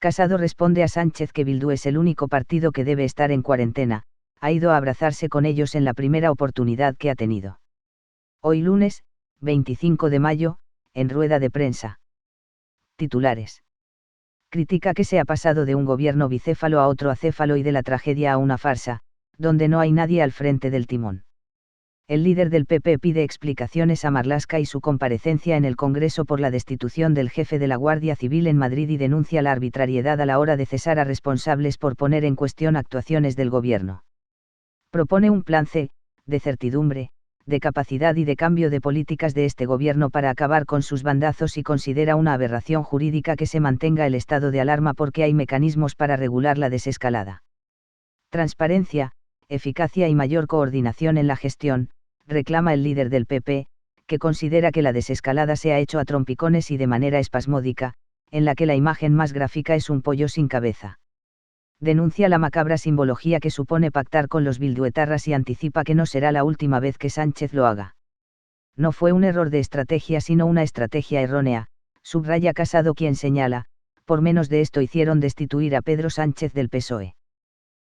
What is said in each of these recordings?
Casado responde a Sánchez que Bildu es el único partido que debe estar en cuarentena, ha ido a abrazarse con ellos en la primera oportunidad que ha tenido. Hoy lunes, 25 de mayo, en rueda de prensa. Titulares. Critica que se ha pasado de un gobierno bicéfalo a otro acéfalo y de la tragedia a una farsa, donde no hay nadie al frente del timón. El líder del PP pide explicaciones a Marlaska y su comparecencia en el Congreso por la destitución del jefe de la Guardia Civil en Madrid y denuncia la arbitrariedad a la hora de cesar a responsables por poner en cuestión actuaciones del gobierno. Propone un plan C, de certidumbre, de capacidad y de cambio de políticas de este gobierno para acabar con sus bandazos y considera una aberración jurídica que se mantenga el estado de alarma porque hay mecanismos para regular la desescalada. Transparencia, eficacia y mayor coordinación en la gestión, reclama el líder del PP, que considera que la desescalada se ha hecho a trompicones y de manera espasmódica, en la que la imagen más gráfica es un pollo sin cabeza. Denuncia la macabra simbología que supone pactar con los bilduetarras y anticipa que no será la última vez que Sánchez lo haga. No fue un error de estrategia sino una estrategia errónea, subraya Casado quien señala, por menos de esto hicieron destituir a Pedro Sánchez del PSOE.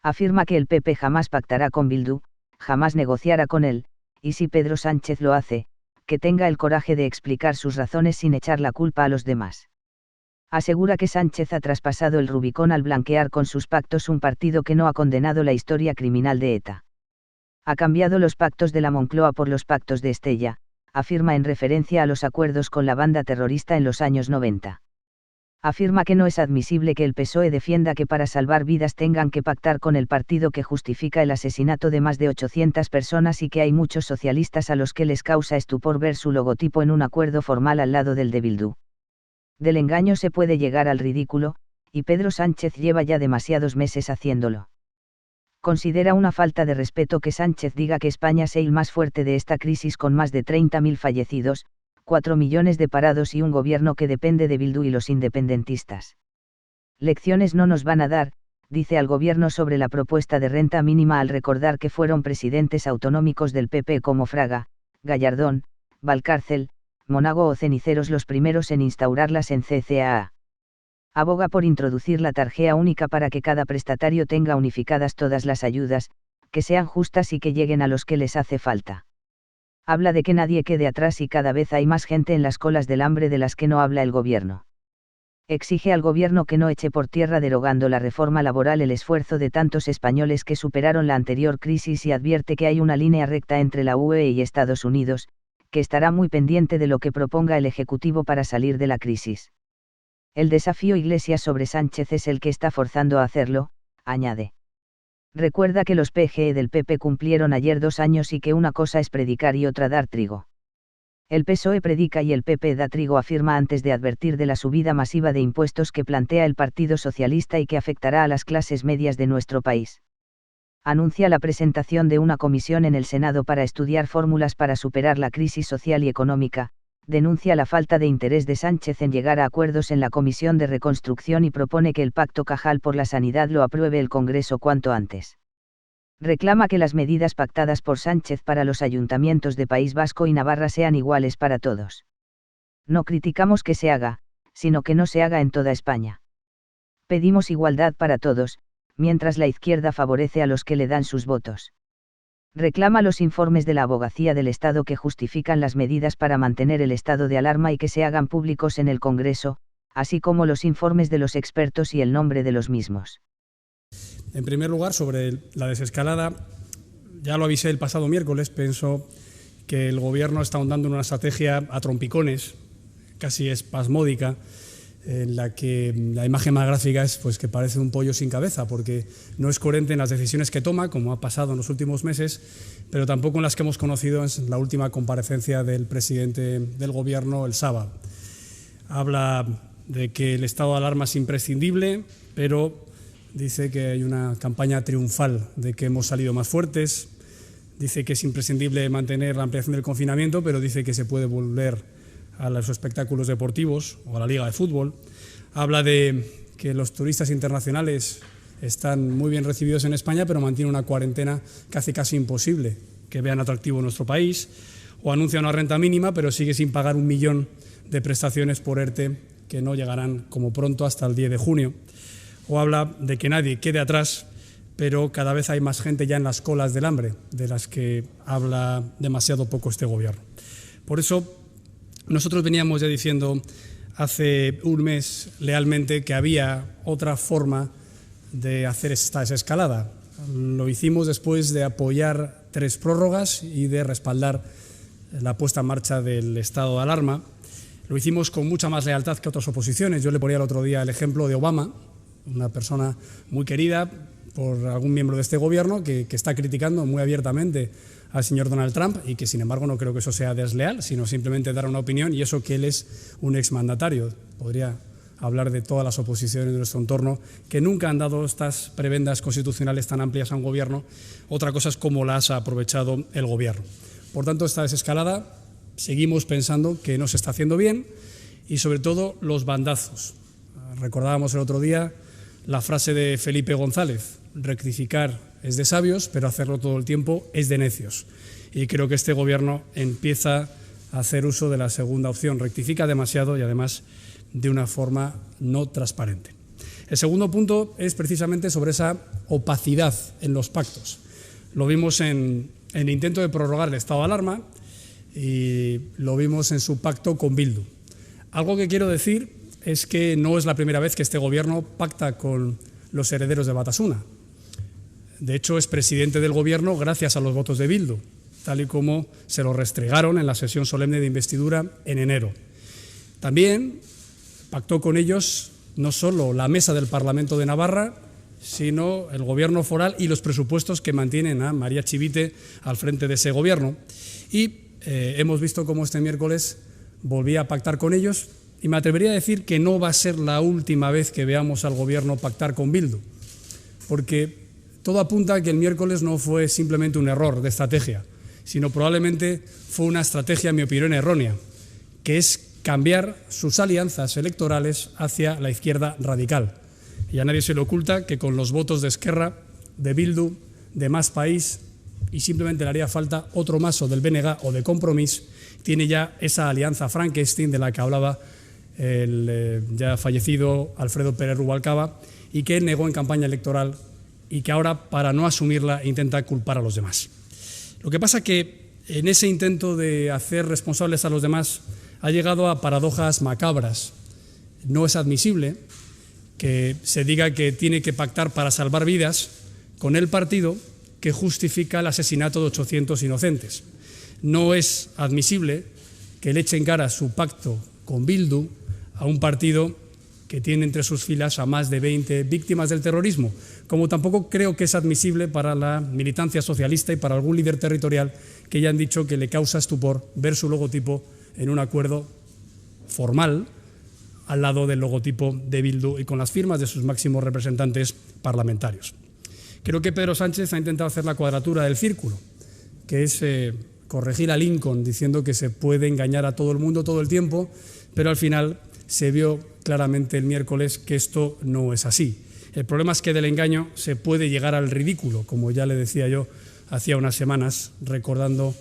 Afirma que el PP jamás pactará con Bildu, jamás negociará con él, y si Pedro Sánchez lo hace, que tenga el coraje de explicar sus razones sin echar la culpa a los demás. Asegura que Sánchez ha traspasado el Rubicón al blanquear con sus pactos un partido que no ha condenado la historia criminal de ETA. Ha cambiado los pactos de la Moncloa por los pactos de Estella, afirma en referencia a los acuerdos con la banda terrorista en los años 90. Afirma que no es admisible que el PSOE defienda que para salvar vidas tengan que pactar con el partido que justifica el asesinato de más de 800 personas y que hay muchos socialistas a los que les causa estupor ver su logotipo en un acuerdo formal al lado del de Bildu. Del engaño se puede llegar al ridículo, y Pedro Sánchez lleva ya demasiados meses haciéndolo. Considera una falta de respeto que Sánchez diga que España es el más fuerte de esta crisis con más de 30.000 fallecidos, 4 millones de parados y un gobierno que depende de Bildu y los independentistas. Lecciones no nos van a dar, dice al gobierno sobre la propuesta de renta mínima al recordar que fueron presidentes autonómicos del PP como Fraga, Gallardón, Valcárcel, Monago o Ceniceros los primeros en instaurarlas en CCAA. Aboga por introducir la tarjeta única para que cada prestatario tenga unificadas todas las ayudas, que sean justas y que lleguen a los que les hace falta. Habla de que nadie quede atrás y cada vez hay más gente en las colas del hambre de las que no habla el gobierno. Exige al gobierno que no eche por tierra derogando la reforma laboral el esfuerzo de tantos españoles que superaron la anterior crisis y advierte que hay una línea recta entre la UE y Estados Unidos, que estará muy pendiente de lo que proponga el Ejecutivo para salir de la crisis. El desafío Iglesias sobre Sánchez es el que está forzando a hacerlo, añade. Recuerda que los PGE del PP cumplieron ayer 2 años y que una cosa es predicar y otra dar trigo. El PSOE predica y el PP da trigo, afirma antes de advertir de la subida masiva de impuestos que plantea el Partido Socialista y que afectará a las clases medias de nuestro país. Anuncia la presentación de una comisión en el Senado para estudiar fórmulas para superar la crisis social y económica, denuncia la falta de interés de Sánchez en llegar a acuerdos en la Comisión de Reconstrucción y propone que el Pacto Cajal por la Sanidad lo apruebe el Congreso cuanto antes. Reclama que las medidas pactadas por Sánchez para los ayuntamientos de País Vasco y Navarra sean iguales para todos. No criticamos que se haga, sino que no se haga en toda España. Pedimos igualdad para todos, mientras la izquierda favorece a los que le dan sus votos. Reclama los informes de la Abogacía del Estado que justifican las medidas para mantener el estado de alarma y que se hagan públicos en el Congreso, así como los informes de los expertos y el nombre de los mismos. En primer lugar, sobre la desescalada, ya lo avisé el pasado miércoles, pienso que el Gobierno está ahondando en una estrategia a trompicones, casi espasmódica, en la que la imagen más gráfica es pues, que parece un pollo sin cabeza, porque no es coherente en las decisiones que toma, como ha pasado en los últimos meses, pero tampoco en las que hemos conocido en la última comparecencia del presidente del Gobierno el sábado. Habla de que el estado de alarma es imprescindible, pero dice que hay una campaña triunfal de que hemos salido más fuertes, dice que es imprescindible mantener la ampliación del confinamiento, pero dice que se puede volver a los espectáculos deportivos o a la Liga de Fútbol. Habla de que los turistas internacionales están muy bien recibidos en España, pero mantiene una cuarentena que hace casi imposible que vean atractivo nuestro país. O anuncia una renta mínima, pero sigue sin pagar 1 millón de prestaciones por ERTE que no llegarán como pronto hasta el 10 de junio. o habla de que nadie quede atrás, pero cada vez hay más gente ya en las colas del hambre, de las que habla demasiado poco este gobierno. Por eso, nosotros veníamos ya diciendo hace un mes lealmente que había otra forma de hacer esta desescalada. Lo hicimos después de apoyar 3 prórrogas y de respaldar la puesta en marcha del estado de alarma. Lo hicimos con mucha más lealtad que otras oposiciones. Yo le ponía el otro día el ejemplo de Obama, una persona muy querida por algún miembro de este gobierno que está criticando muy abiertamente al señor Donald Trump y que, sin embargo, no creo que eso sea desleal, sino simplemente dar una opinión, y eso que él es un exmandatario. Podría hablar de todas las oposiciones de nuestro entorno que nunca han dado estas prebendas constitucionales tan amplias a un gobierno. Otra cosa es cómo las ha aprovechado el gobierno. Por tanto, esta desescalada seguimos pensando que no se está haciendo bien, y sobre todo los bandazos. Recordábamos el otro día la frase de Felipe González: rectificar es de sabios, pero hacerlo todo el tiempo es de necios. Y creo que este gobierno empieza a hacer uso de la segunda opción. Rectifica demasiado y además de una forma no transparente. El segundo punto es precisamente sobre esa opacidad en los pactos. Lo vimos en el intento de prorrogar el estado de alarma y lo vimos en su pacto con Bildu. Algo que quiero decir es que no es la primera vez que este gobierno pacta con los herederos de Batasuna. De hecho, es presidente del gobierno gracias a los votos de Bildu, tal y como se lo restregaron en la sesión solemne de investidura en enero. También pactó con ellos no solo la mesa del Parlamento de Navarra, sino el gobierno foral y los presupuestos que mantienen a María Chivite al frente de ese gobierno. Y hemos visto cómo este miércoles volvía a pactar con ellos, y me atrevería a decir que no va a ser la última vez que veamos al gobierno pactar con Bildu, porque todo apunta a que el miércoles no fue simplemente un error de estrategia, sino probablemente fue una estrategia, en mi opinión, errónea, que es cambiar sus alianzas electorales hacia la izquierda radical. Y a nadie se le oculta que con los votos de Esquerra, de Bildu, de Más País, y simplemente le haría falta otro mazo del BNG o de Compromís, tiene ya esa alianza Frankenstein de la que hablaba el ya fallecido Alfredo Pérez Rubalcaba, y que negó en campaña electoral, y que ahora, para no asumirla, intenta culpar a los demás. Lo que pasa es que en ese intento de hacer responsables a los demás ha llegado a paradojas macabras. No es admisible que se diga que tiene que pactar para salvar vidas con el partido que justifica el asesinato de 800 inocentes. No es admisible que le eche en cara su pacto con Bildu a un partido que tiene entre sus filas a más de 20 víctimas del terrorismo, como tampoco creo que es admisible para la militancia socialista y para algún líder territorial que ya han dicho que le causa estupor ver su logotipo en un acuerdo formal al lado del logotipo de Bildu y con las firmas de sus máximos representantes parlamentarios. Creo que Pedro Sánchez ha intentado hacer la cuadratura del círculo, que es corregir a Lincoln diciendo que se puede engañar a todo el mundo todo el tiempo, pero al final se vio claramente el miércoles que esto no es así. El problema es que del engaño se puede llegar al ridículo, como ya le decía yo hacía unas semanas, recordando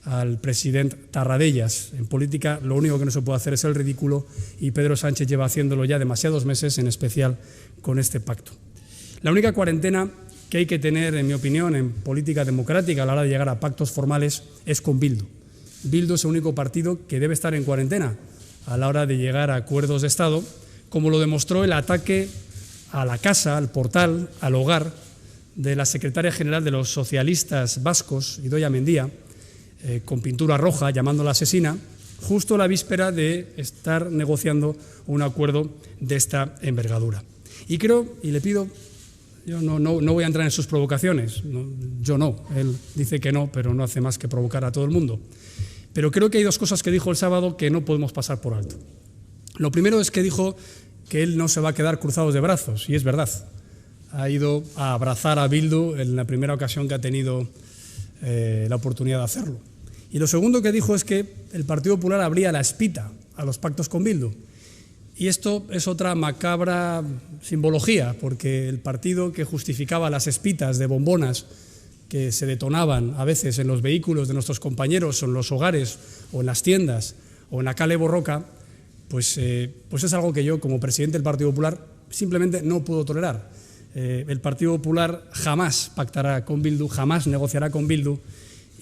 al presidente Tarradellas. En política lo único que no se puede hacer es el ridículo, y Pedro Sánchez lleva haciéndolo ya demasiados meses, en especial con este pacto. La única cuarentena que hay que tener, en mi opinión, en política democrática a la hora de llegar a pactos formales es con Bildu. Bildu es el único partido que debe estar en cuarentena a la hora de llegar a acuerdos de Estado, como lo demostró el ataque a la casa, al portal, al hogar de la secretaria general de los socialistas vascos, Idoia Mendia, con pintura roja, llamándola asesina, justo la víspera de estar negociando un acuerdo de esta envergadura. Y creo, y le pido, yo no voy a entrar en sus provocaciones, yo no, él dice que no, pero no hace más que provocar a todo el mundo. Pero creo que hay dos cosas que dijo el sábado que no podemos pasar por alto. Lo primero es que dijo que él no se va a quedar cruzados de brazos, y es verdad. Ha ido a abrazar a Bildu en la primera ocasión que ha tenido la oportunidad de hacerlo. Y lo segundo que dijo es que el Partido Popular abría la espita a los pactos con Bildu. Y esto es otra macabra simbología, porque el partido que justificaba las espitas de bombonas que se detonaban a veces en los vehículos de nuestros compañeros, o en los hogares, o en las tiendas, o en la Kale Borroka, pues es algo que yo, como presidente del Partido Popular, simplemente no puedo tolerar. El Partido Popular jamás pactará con Bildu, jamás negociará con Bildu,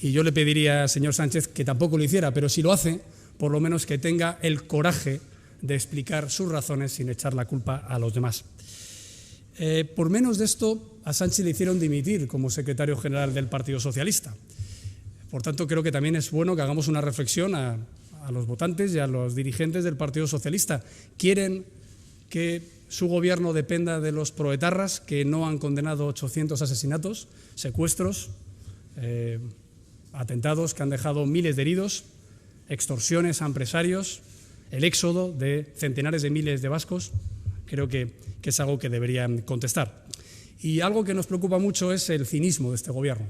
y yo le pediría al señor Sánchez que tampoco lo hiciera, pero si lo hace, por lo menos que tenga el coraje de explicar sus razones sin echar la culpa a los demás. Por menos de esto, a Sánchez le hicieron dimitir como secretario general del Partido Socialista. Por tanto, creo que también es bueno que hagamos una reflexión a los votantes y a los dirigentes del Partido Socialista. ¿Quieren que su gobierno dependa de los proetarras que no han condenado 800 asesinatos, secuestros, atentados que han dejado miles de heridos, extorsiones a empresarios, el éxodo de centenares de miles de vascos? Creo que es algo que deberían contestar. Y algo que nos preocupa mucho es el cinismo de este gobierno,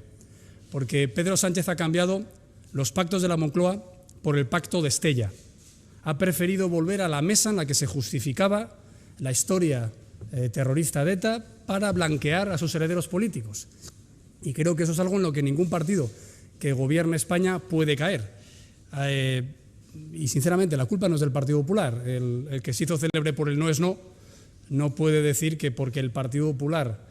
porque Pedro Sánchez ha cambiado los pactos de la Moncloa por el pacto de Estella. Ha preferido volver a la mesa en la que se justificaba la historia terrorista de ETA para blanquear a sus herederos políticos. Y creo que eso es algo en lo que ningún partido que gobierne España puede caer. Y sinceramente la culpa no es del Partido Popular. El que se hizo célebre por el no es no, no puede decir que porque el Partido Popular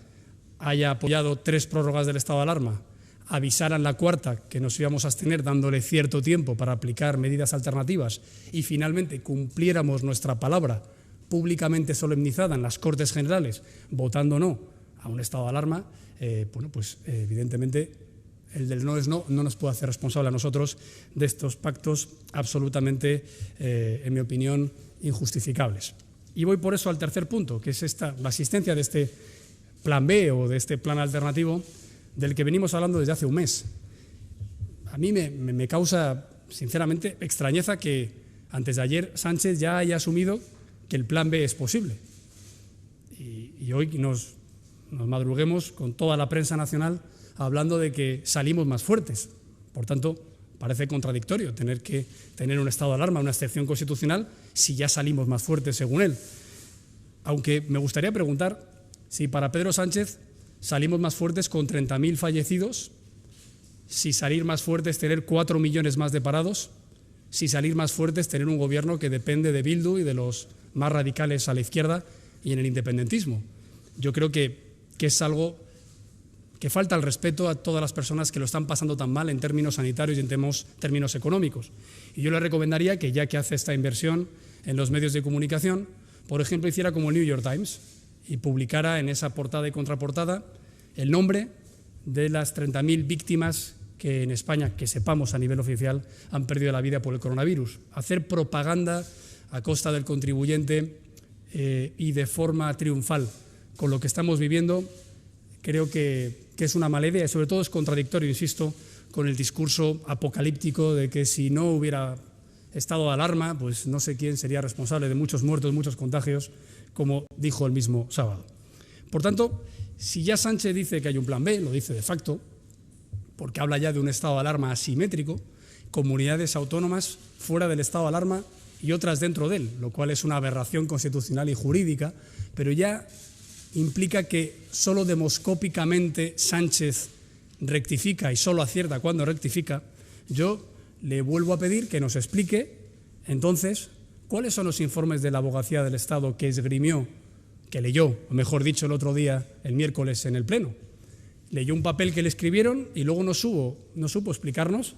haya apoyado 3 prórrogas del estado de alarma, avisaran la cuarta que nos íbamos a abstener dándole cierto tiempo para aplicar medidas alternativas y finalmente cumpliéramos nuestra palabra públicamente solemnizada en las Cortes Generales votando no a un estado de alarma, evidentemente el del no es no no nos puede hacer responsable a nosotros de estos pactos absolutamente, en mi opinión, injustificables. Y voy por eso al tercer punto, que es la existencia de este plan B o de este plan alternativo del que venimos hablando desde hace un mes. A mí me causa, sinceramente, extrañeza que antes de ayer Sánchez ya haya asumido que el plan B es posible. Y hoy nos madruguemos con toda la prensa nacional hablando de que salimos más fuertes. Por tanto, parece contradictorio tener que tener un estado de alarma, una excepción constitucional, si ya salimos más fuertes según él. Aunque me gustaría preguntar si para Pedro Sánchez salimos más fuertes con 30.000 fallecidos, si salir más fuerte es tener 4 millones más de parados, si salir más fuerte es tener un gobierno que depende de Bildu y de los más radicales a la izquierda y en el independentismo. Yo creo que es algo que falta el respeto a todas las personas que lo están pasando tan mal en términos sanitarios y en términos económicos. Y yo le recomendaría que, ya que hace esta inversión en los medios de comunicación, por ejemplo, hiciera como el New York Times y publicara en esa portada y contraportada el nombre de las 30.000 víctimas que en España, que sepamos a nivel oficial, han perdido la vida por el coronavirus. Hacer propaganda a costa del contribuyente y de forma triunfal con lo que estamos viviendo, creo que es una mala idea y sobre todo es contradictorio, insisto, con el discurso apocalíptico de que si no hubiera estado de alarma, pues no sé quién sería responsable de muchos muertos, muchos contagios, como dijo el mismo sábado. Por tanto, si ya Sánchez dice que hay un plan B, lo dice de facto, porque habla ya de un estado de alarma asimétrico, comunidades autónomas fuera del estado de alarma y otras dentro de él, lo cual es una aberración constitucional y jurídica, pero ya implica que solo demoscópicamente Sánchez rectifica y solo acierta cuando rectifica. Yo le vuelvo a pedir que nos explique, entonces, cuáles son los informes de la Abogacía del Estado que esgrimió, que leyó, o mejor dicho, el otro día, el miércoles, en el Pleno. Leyó un papel que le escribieron y luego no supo explicarnos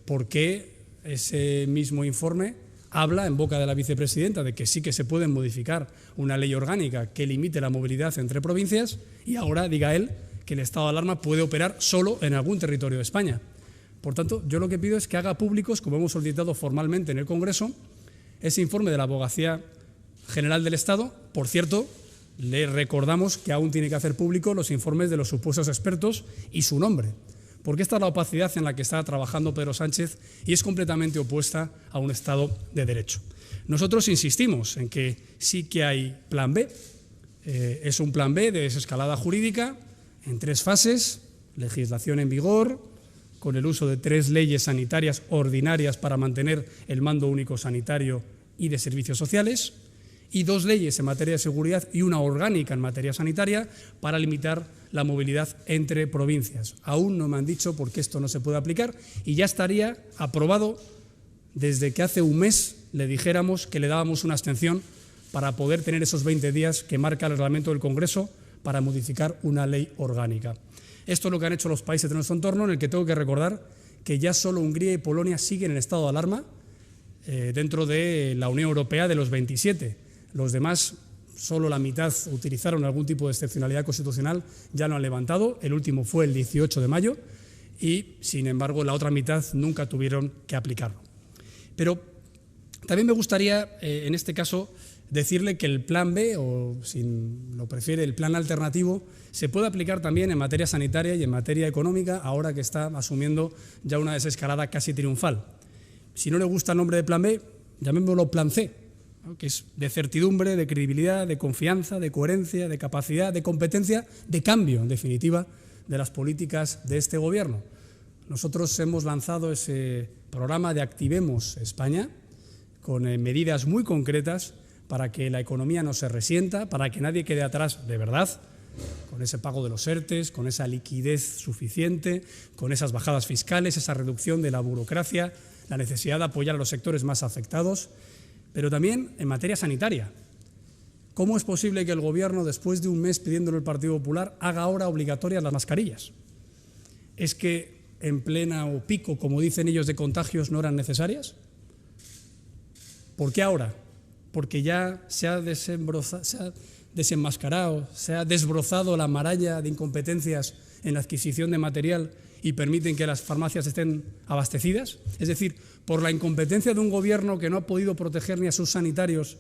por qué ese mismo informe habla en boca de la vicepresidenta de que sí que se puede modificar una ley orgánica que limite la movilidad entre provincias y ahora diga él que el estado de alarma puede operar solo en algún territorio de España. Por tanto, yo lo que pido es que haga públicos, como hemos solicitado formalmente en el Congreso, ese informe de la Abogacía General del Estado. Por cierto, le recordamos que aún tiene que hacer público los informes de los supuestos expertos y su nombre, porque esta es la opacidad en la que está trabajando Pedro Sánchez y es completamente opuesta a un Estado de Derecho. Nosotros insistimos en que sí que hay plan B. Es un plan B de desescalada jurídica en 3 fases: legislación en vigor, con el uso de 3 leyes sanitarias ordinarias para mantener el mando único sanitario y de servicios sociales, y 2 leyes en materia de seguridad y una orgánica en materia sanitaria para limitar la movilidad entre provincias. Aún no me han dicho por qué esto no se puede aplicar y ya estaría aprobado desde que hace un mes le dijéramos que le dábamos una abstención para poder tener esos 20 días que marca el reglamento del Congreso para modificar una ley orgánica. Esto es lo que han hecho los países de nuestro entorno, en el que tengo que recordar que ya solo Hungría y Polonia siguen en estado de alarma dentro de la Unión Europea de los 27. Los demás, solo la mitad utilizaron algún tipo de excepcionalidad constitucional, ya lo han levantado. El último fue el 18 de mayo y, sin embargo, la otra mitad nunca tuvieron que aplicarlo. Pero también me gustaría, en este caso, decirle que el plan B, o si lo prefiere, el plan alternativo, se puede aplicar también en materia sanitaria y en materia económica, ahora que está asumiendo ya una desescalada casi triunfal. Si no le gusta el nombre de plan B, llamémoslo plan C, ¿no?, que es de certidumbre, de credibilidad, de confianza, de coherencia, de capacidad, de competencia, de cambio, en definitiva, de las políticas de este Gobierno. Nosotros hemos lanzado ese programa de Activemos España con medidas muy concretas para que la economía no se resienta, para que nadie quede atrás de verdad, con ese pago de los ERTEs, con esa liquidez suficiente, con esas bajadas fiscales, esa reducción de la burocracia, la necesidad de apoyar a los sectores más afectados, pero también en materia sanitaria. ¿Cómo es posible que el Gobierno, después de un mes pidiéndolo el Partido Popular, haga ahora obligatorias las mascarillas? ¿Es que en plena o pico, como dicen ellos, de contagios no eran necesarias? ¿Por qué ahora? Porque ya se ha desenmascarado, se ha desbrozado la maraña de incompetencias en la adquisición de material y permiten que las farmacias estén abastecidas. Es decir, por la incompetencia de un Gobierno que no ha podido proteger ni a sus sanitarios,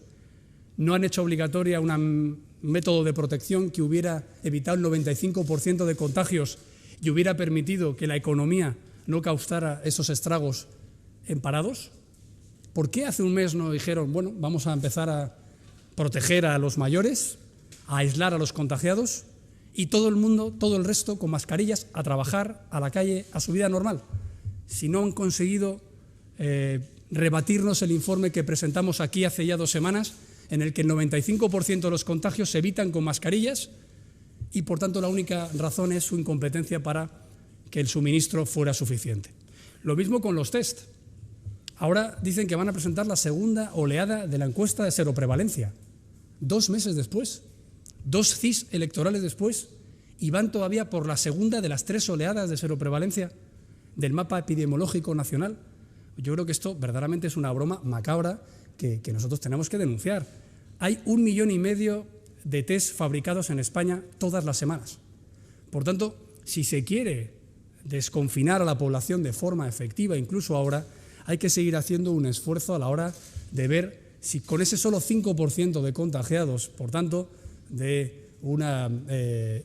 no han hecho obligatoria un método de protección que hubiera evitado el 95% de contagios y hubiera permitido que la economía no causara esos estragos en parados. ¿Por qué hace un mes no dijeron, bueno, vamos a empezar a proteger a los mayores, a aislar a los contagiados y todo el mundo, todo el resto, con mascarillas, a trabajar, a la calle, a su vida normal? Si no han conseguido rebatirnos el informe que presentamos aquí hace ya 2 semanas, en el que el 95% de los contagios se evitan con mascarillas y, por tanto, la única razón es su incompetencia para que el suministro fuera suficiente. Lo mismo con los test. Ahora dicen que van a presentar la segunda oleada de la encuesta de seroprevalencia. 2 meses después, 2 CIS electorales después, y van todavía por la segunda de las 3 oleadas de seroprevalencia del mapa epidemiológico nacional. Yo creo que esto verdaderamente es una broma macabra que nosotros tenemos que denunciar. Hay 1,5 millones de test fabricados en España todas las semanas. Por tanto, si se quiere desconfinar a la población de forma efectiva, incluso ahora, hay que seguir haciendo un esfuerzo a la hora de ver si con ese solo 5% de contagiados, por tanto, de una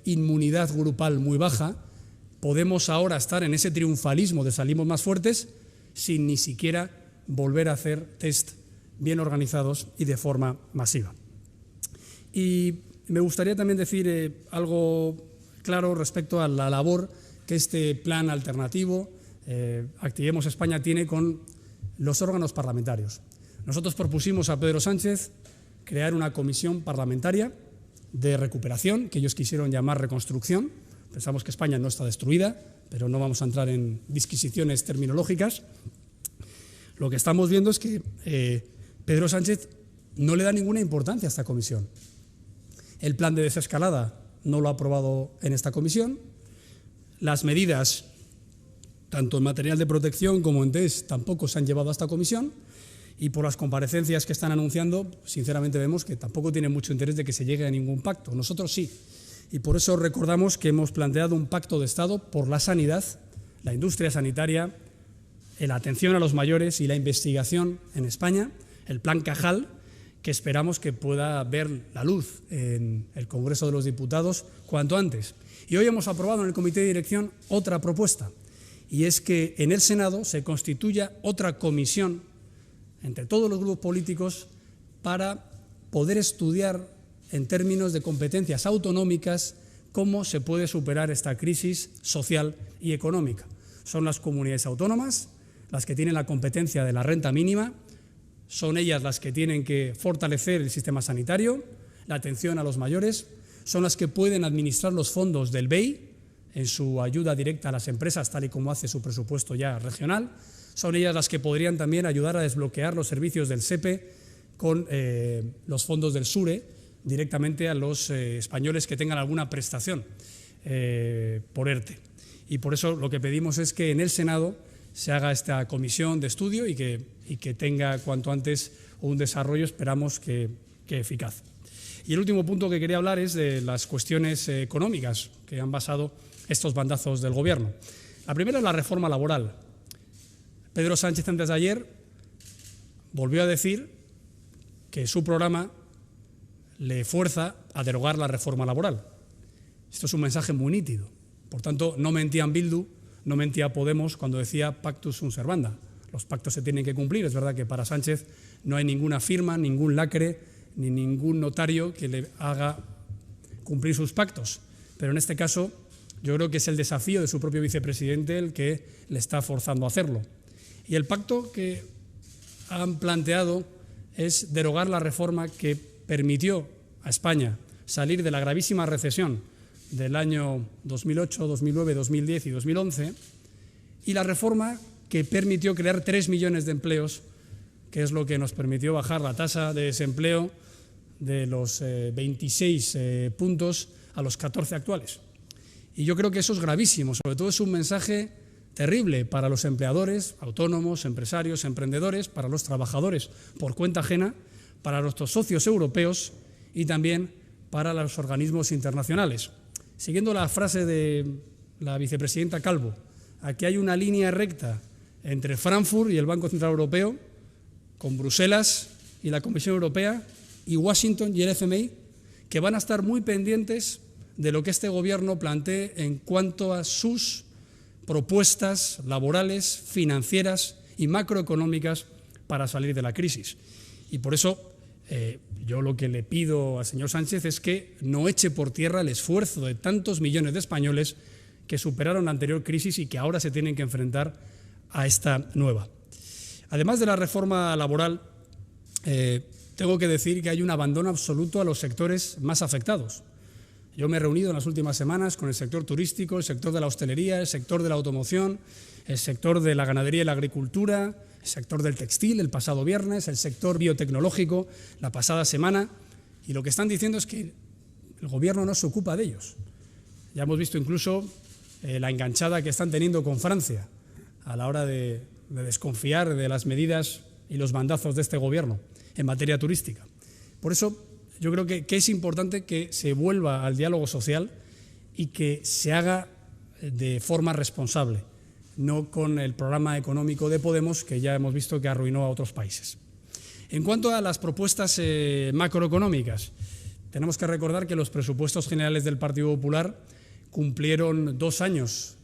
inmunidad grupal muy baja, podemos ahora estar en ese triunfalismo de salimos más fuertes sin ni siquiera volver a hacer test bien organizados y de forma masiva. Y me gustaría también decir algo claro respecto a la labor que este plan alternativo Activemos España tiene con los órganos parlamentarios. Nosotros propusimos a Pedro Sánchez crear una comisión parlamentaria de recuperación, que ellos quisieron llamar reconstrucción. Pensamos que España no está destruida, pero no vamos a entrar en disquisiciones terminológicas. Lo que estamos viendo es que Pedro Sánchez no le da ninguna importancia a esta comisión. El plan de desescalada no lo ha aprobado en esta comisión. Las medidas, tanto en material de protección como en test, tampoco se han llevado a esta comisión. Y por las comparecencias que están anunciando, sinceramente vemos que tampoco tiene mucho interés de que se llegue a ningún pacto. Nosotros sí. Y por eso recordamos que hemos planteado un pacto de Estado por la sanidad, la industria sanitaria, la atención a los mayores y la investigación en España, el plan Cajal, que esperamos que pueda ver la luz en el Congreso de los Diputados cuanto antes. Y hoy hemos aprobado en el Comité de Dirección otra propuesta, y es que en el Senado se constituya otra comisión entre todos los grupos políticos para poder estudiar en términos de competencias autonómicas cómo se puede superar esta crisis social y económica. Son las comunidades autónomas las que tienen la competencia de la renta mínima, son ellas las que tienen que fortalecer el sistema sanitario, la atención a los mayores, son las que pueden administrar los fondos del BEI en su ayuda directa a las empresas, tal y como hace su presupuesto ya regional. Son ellas las que podrían también ayudar a desbloquear los servicios del SEPE con los fondos del SURE directamente a los españoles que tengan alguna prestación por ERTE. Y por eso lo que pedimos es que en el Senado se haga esta comisión de estudio y que tenga cuanto antes un desarrollo, esperamos que eficaz. Y el último punto que quería hablar es de las cuestiones económicas que han basado estos bandazos del Gobierno. La primera es la reforma laboral. Pedro Sánchez antes de ayer volvió a decir que su programa le fuerza a derogar la reforma laboral. Esto es un mensaje muy nítido. Por tanto, no mentía Bildu, no mentía Podemos cuando decía pactus sunt servanda. Los pactos se tienen que cumplir. Es verdad que para Sánchez no hay ninguna firma, ningún lacre, ni ningún notario que le haga cumplir sus pactos. Pero en este caso, yo creo que es el desafío de su propio vicepresidente el que le está forzando a hacerlo. Y el pacto que han planteado es derogar la reforma que permitió a España salir de la gravísima recesión del año 2008, 2009, 2010 y 2011, y la reforma que permitió crear 3 millones de empleos, que es lo que nos permitió bajar la tasa de desempleo de los 26 puntos a los 14 actuales. Y yo creo que eso es gravísimo, sobre todo es un mensaje terrible para los empleadores, autónomos, empresarios, emprendedores, para los trabajadores por cuenta ajena, para nuestros socios europeos y también para los organismos internacionales. Siguiendo la frase de la vicepresidenta Calvo, aquí hay una línea recta entre Frankfurt y el Banco Central Europeo, con Bruselas y la Comisión Europea, y Washington y el FMI, que van a estar muy pendientes de lo que este Gobierno plantee en cuanto a sus propuestas laborales, financieras y macroeconómicas para salir de la crisis. Y por eso yo lo que le pido al señor Sánchez es que no eche por tierra el esfuerzo de tantos millones de españoles que superaron la anterior crisis y que ahora se tienen que enfrentar a esta nueva. Además de la reforma laboral, tengo que decir que hay un abandono absoluto a los sectores más afectados. Yo me he reunido en las últimas semanas con el sector turístico, el sector de la hostelería, el sector de la automoción, el sector de la ganadería y la agricultura, el sector del textil el pasado viernes, el sector biotecnológico la pasada semana, y lo que están diciendo es que el Gobierno no se ocupa de ellos. Ya hemos visto incluso la enganchada que están teniendo con Francia a la hora de desconfiar de las medidas y los bandazos de este Gobierno en materia turística. Por eso yo creo que es importante que se vuelva al diálogo social y que se haga de forma responsable, no con el programa económico de Podemos, que ya hemos visto que arruinó a otros países. En cuanto a las propuestas macroeconómicas, tenemos que recordar que los presupuestos generales del Partido Popular cumplieron 2 años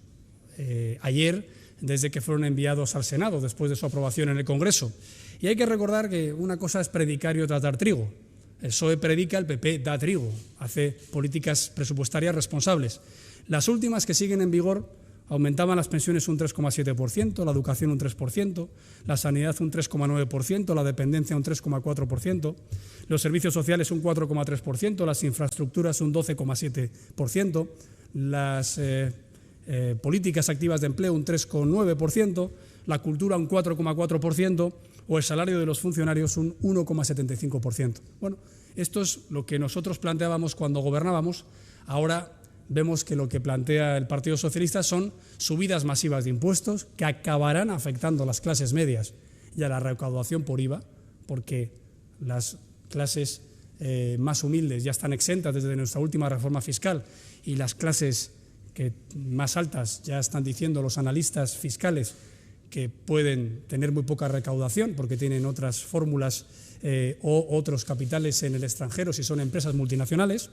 ayer desde que fueron enviados al Senado, después de su aprobación en el Congreso. Y hay que recordar que una cosa es predicar y otra dar trigo. El PSOE predica, el PP da trigo, hace políticas presupuestarias responsables. Las últimas que siguen en vigor aumentaban las pensiones un 3,7%, la educación un 3%, la sanidad un 3,9%, la dependencia un 3,4%, los servicios sociales un 4,3%, las infraestructuras un 12,7%, las políticas activas de empleo un 3,9%, la cultura un 4,4% o el salario de los funcionarios un 1,75%. Bueno, esto es lo que nosotros planteábamos cuando gobernábamos. Ahora vemos que lo que plantea el Partido Socialista son subidas masivas de impuestos que acabarán afectando a las clases medias y a la recaudación por IVA, porque las clases más humildes ya están exentas desde nuestra última reforma fiscal y las clases más altas ya están diciendo los analistas fiscales que pueden tener muy poca recaudación porque tienen otras fórmulas o otros capitales en el extranjero si son empresas multinacionales.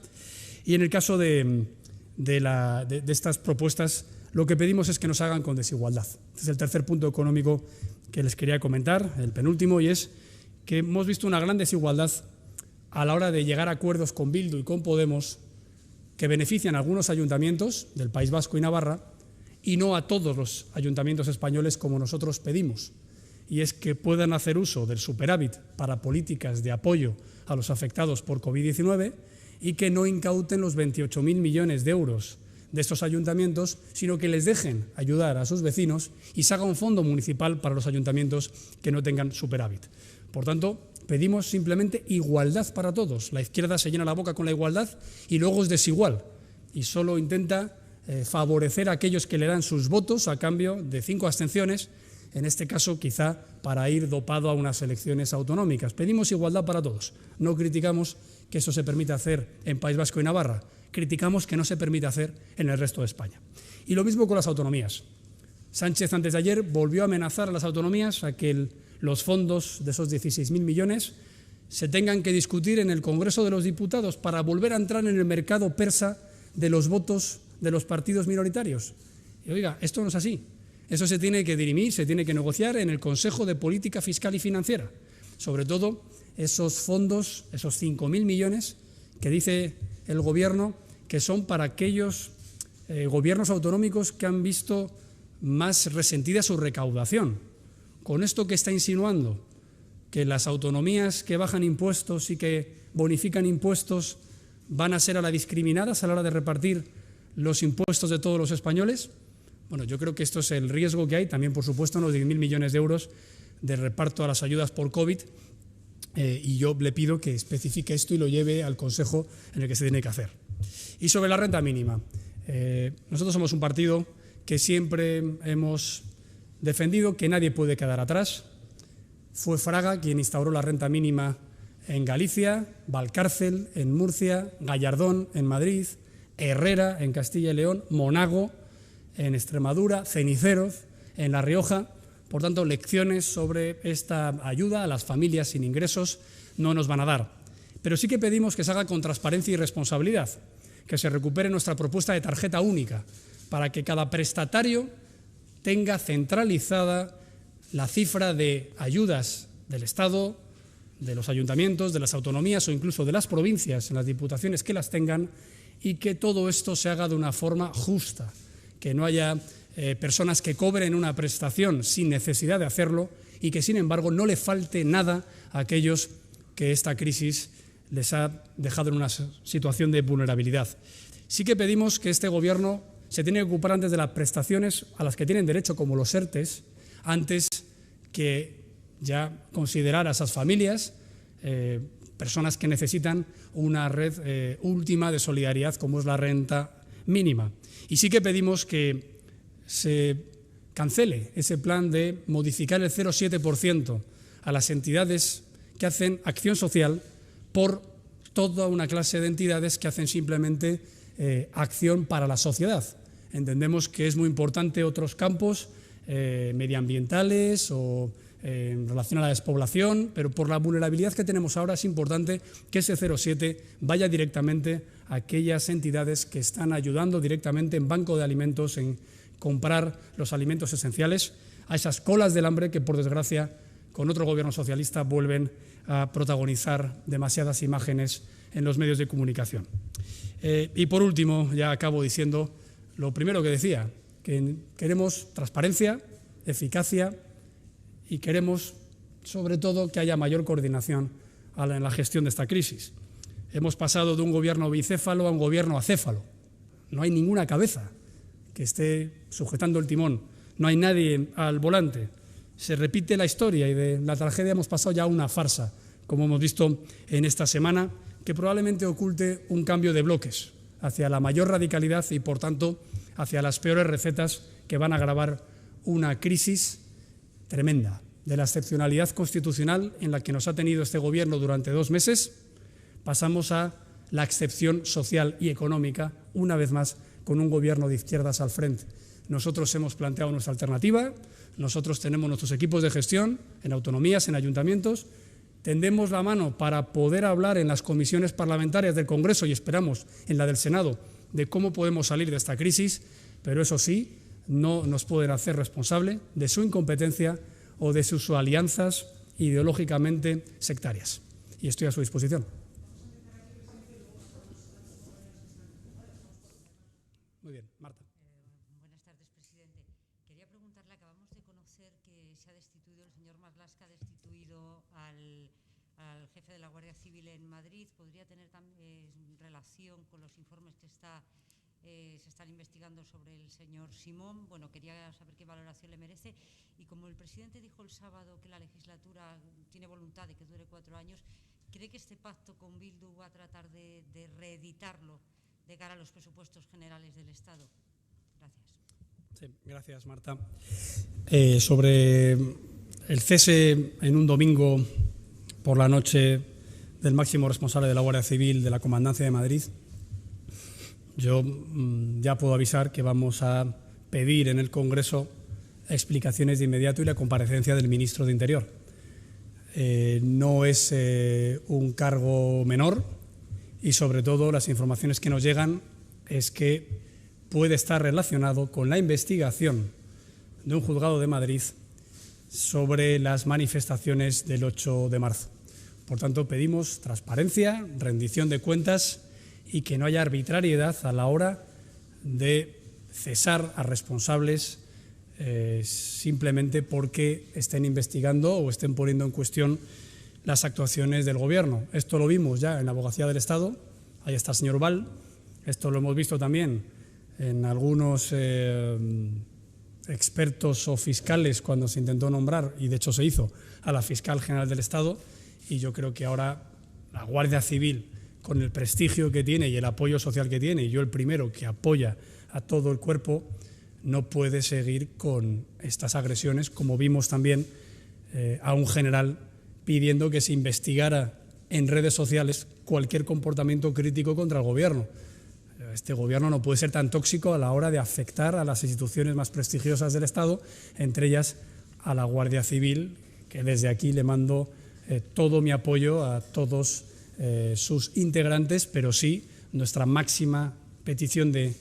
Y en el caso de estas propuestas, lo que pedimos es que nos hagan con desigualdad. Este es el tercer punto económico que les quería comentar, el penúltimo, y es que hemos visto una gran desigualdad a la hora de llegar a acuerdos con Bildu y con Podemos que benefician a algunos ayuntamientos del País Vasco y Navarra y no a todos los ayuntamientos españoles como nosotros pedimos, y es que puedan hacer uso del superávit para políticas de apoyo a los afectados por COVID-19 y que no incauten los 28.000 millones de euros de estos ayuntamientos, sino que les dejen ayudar a sus vecinos y se haga un fondo municipal para los ayuntamientos que no tengan superávit. Por tanto, Pedimos simplemente igualdad para todos. La izquierda se llena la boca con la igualdad y luego es desigual y solo intenta favorecer a aquellos que le dan sus votos a cambio de 5 abstenciones, en este caso quizá para ir dopado a unas elecciones autonómicas. Pedimos igualdad para todos. No criticamos que eso se permita hacer en País Vasco y Navarra, criticamos que no se permita hacer en el resto de España. Y lo mismo con las autonomías. Sánchez antes de ayer volvió a amenazar a las autonomías a que los fondos de esos 16.000 millones se tengan que discutir en el Congreso de los Diputados para volver a entrar en el mercado persa de los votos de los partidos minoritarios. Y oiga, esto no es así. Eso se tiene que dirimir, se tiene que negociar en el Consejo de Política Fiscal y Financiera. Sobre todo esos fondos, esos 5.000 millones que dice el Gobierno que son para aquellos gobiernos autonómicos que han visto más resentida su recaudación. Con esto que está insinuando, que las autonomías que bajan impuestos y que bonifican impuestos van a ser a la discriminadas a la hora de repartir los impuestos de todos los españoles. Bueno, yo creo que esto es el riesgo que hay, también por supuesto en los 10.000 millones de euros de reparto a las ayudas por COVID, y yo le pido que especifique esto y lo lleve al Consejo en el que se tiene que hacer. Y sobre la renta mínima, nosotros somos un partido que siempre hemos defendido que nadie puede quedar atrás. Fue Fraga quien instauró la renta mínima en Galicia, Valcárcel en Murcia, Gallardón en Madrid, Herrera en Castilla y León, Monago en Extremadura, Ceniceros en La Rioja. Por tanto, lecciones sobre esta ayuda a las familias sin ingresos no nos van a dar. Pero sí que pedimos que se haga con transparencia y responsabilidad, que se recupere nuestra propuesta de tarjeta única, para que cada prestatario tenga centralizada la cifra de ayudas del Estado, de los ayuntamientos, de las autonomías o incluso de las provincias, en las diputaciones que las tengan, y que todo esto se haga de una forma justa, que no haya personas que cobren una prestación sin necesidad de hacerlo y que, sin embargo, no le falte nada a aquellos que esta crisis les ha dejado en una situación de vulnerabilidad. Sí que pedimos que este Gobierno se tiene que ocupar antes de las prestaciones a las que tienen derecho, como los ERTEs, antes que ya considerar a esas familias personas que necesitan una red última de solidaridad como es la renta mínima. Y sí que pedimos que se cancele ese plan de modificar el 0,7% a las entidades que hacen acción social por toda una clase de entidades que hacen simplemente acción para la sociedad. Entendemos que es muy importante otros campos medioambientales o en relación a la despoblación, pero por la vulnerabilidad que tenemos ahora es importante que ese 0,7 vaya directamente a aquellas entidades que están ayudando directamente en banco de alimentos, en comprar los alimentos esenciales, a esas colas del hambre que, por desgracia, con otro gobierno socialista vuelven a protagonizar demasiadas imágenes en los medios de comunicación. Y por último, ya acabo diciendo lo primero que decía, que queremos transparencia, eficacia y queremos, sobre todo, que haya mayor coordinación en la gestión de esta crisis. Hemos pasado de un gobierno bicéfalo a un gobierno acéfalo. No hay ninguna cabeza que esté sujetando el timón, no hay nadie al volante. Se repite la historia y de la tragedia hemos pasado ya a una farsa, como hemos visto en esta semana, que probablemente oculte un cambio de bloques hacia la mayor radicalidad y, por tanto, hacia las peores recetas que van a agravar una crisis tremenda de la excepcionalidad constitucional en la que nos ha tenido este Gobierno durante 2 meses. Pasamos a la excepción social y económica, una vez más, con un Gobierno de izquierdas al frente. Nosotros hemos planteado nuestra alternativa, nosotros tenemos nuestros equipos de gestión en autonomías, en ayuntamientos, tendemos la mano para poder hablar en las comisiones parlamentarias del Congreso y esperamos en la del Senado de cómo podemos salir de esta crisis, pero eso sí, no nos pueden hacer responsable de su incompetencia o de sus alianzas ideológicamente sectarias. Y estoy a su disposición. Muy bien, Marta. Buenas tardes, presidente. Quería preguntarle, acabamos de conocer que se ha destituido, el señor Marlaska ha destituido al jefe de la Guardia Civil en Madrid. ¿Podría tener relación con los informes que está se están investigando sobre el señor Simón. Bueno, quería saber qué valoración le merece. Y como el presidente dijo el sábado que la legislatura tiene voluntad de que dure 4 años, ¿cree que este pacto con Bildu va a tratar de reeditarlo de cara a los presupuestos generales del Estado? Gracias. Sí, gracias, Marta. Sobre el cese en un domingo por la noche del máximo responsable de la Guardia Civil de la Comandancia de Madrid, yo ya puedo avisar que vamos a pedir en el Congreso explicaciones de inmediato y la comparecencia del ministro de Interior. No es un cargo menor y, sobre todo, las informaciones que nos llegan es que puede estar relacionado con la investigación de un juzgado de Madrid sobre las manifestaciones del 8 de marzo. Por tanto, pedimos transparencia, rendición de cuentas y que no haya arbitrariedad a la hora de cesar a responsables simplemente porque estén investigando o estén poniendo en cuestión las actuaciones del Gobierno. Esto lo vimos ya en la Abogacía del Estado, ahí está el señor Val, esto lo hemos visto también en algunos expertos o fiscales cuando se intentó nombrar, y de hecho se hizo, a la fiscal general del Estado, y yo creo que ahora la Guardia Civil, con el prestigio que tiene y el apoyo social que tiene, y yo el primero que apoya a todo el cuerpo, no puede seguir con estas agresiones, como vimos también a un general pidiendo que se investigara en redes sociales cualquier comportamiento crítico contra el Gobierno. Este Gobierno no puede ser tan tóxico a la hora de afectar a las instituciones más prestigiosas del Estado, entre ellas a la Guardia Civil, que desde aquí le mando todo mi apoyo a todos sus integrantes, pero sí nuestra máxima petición de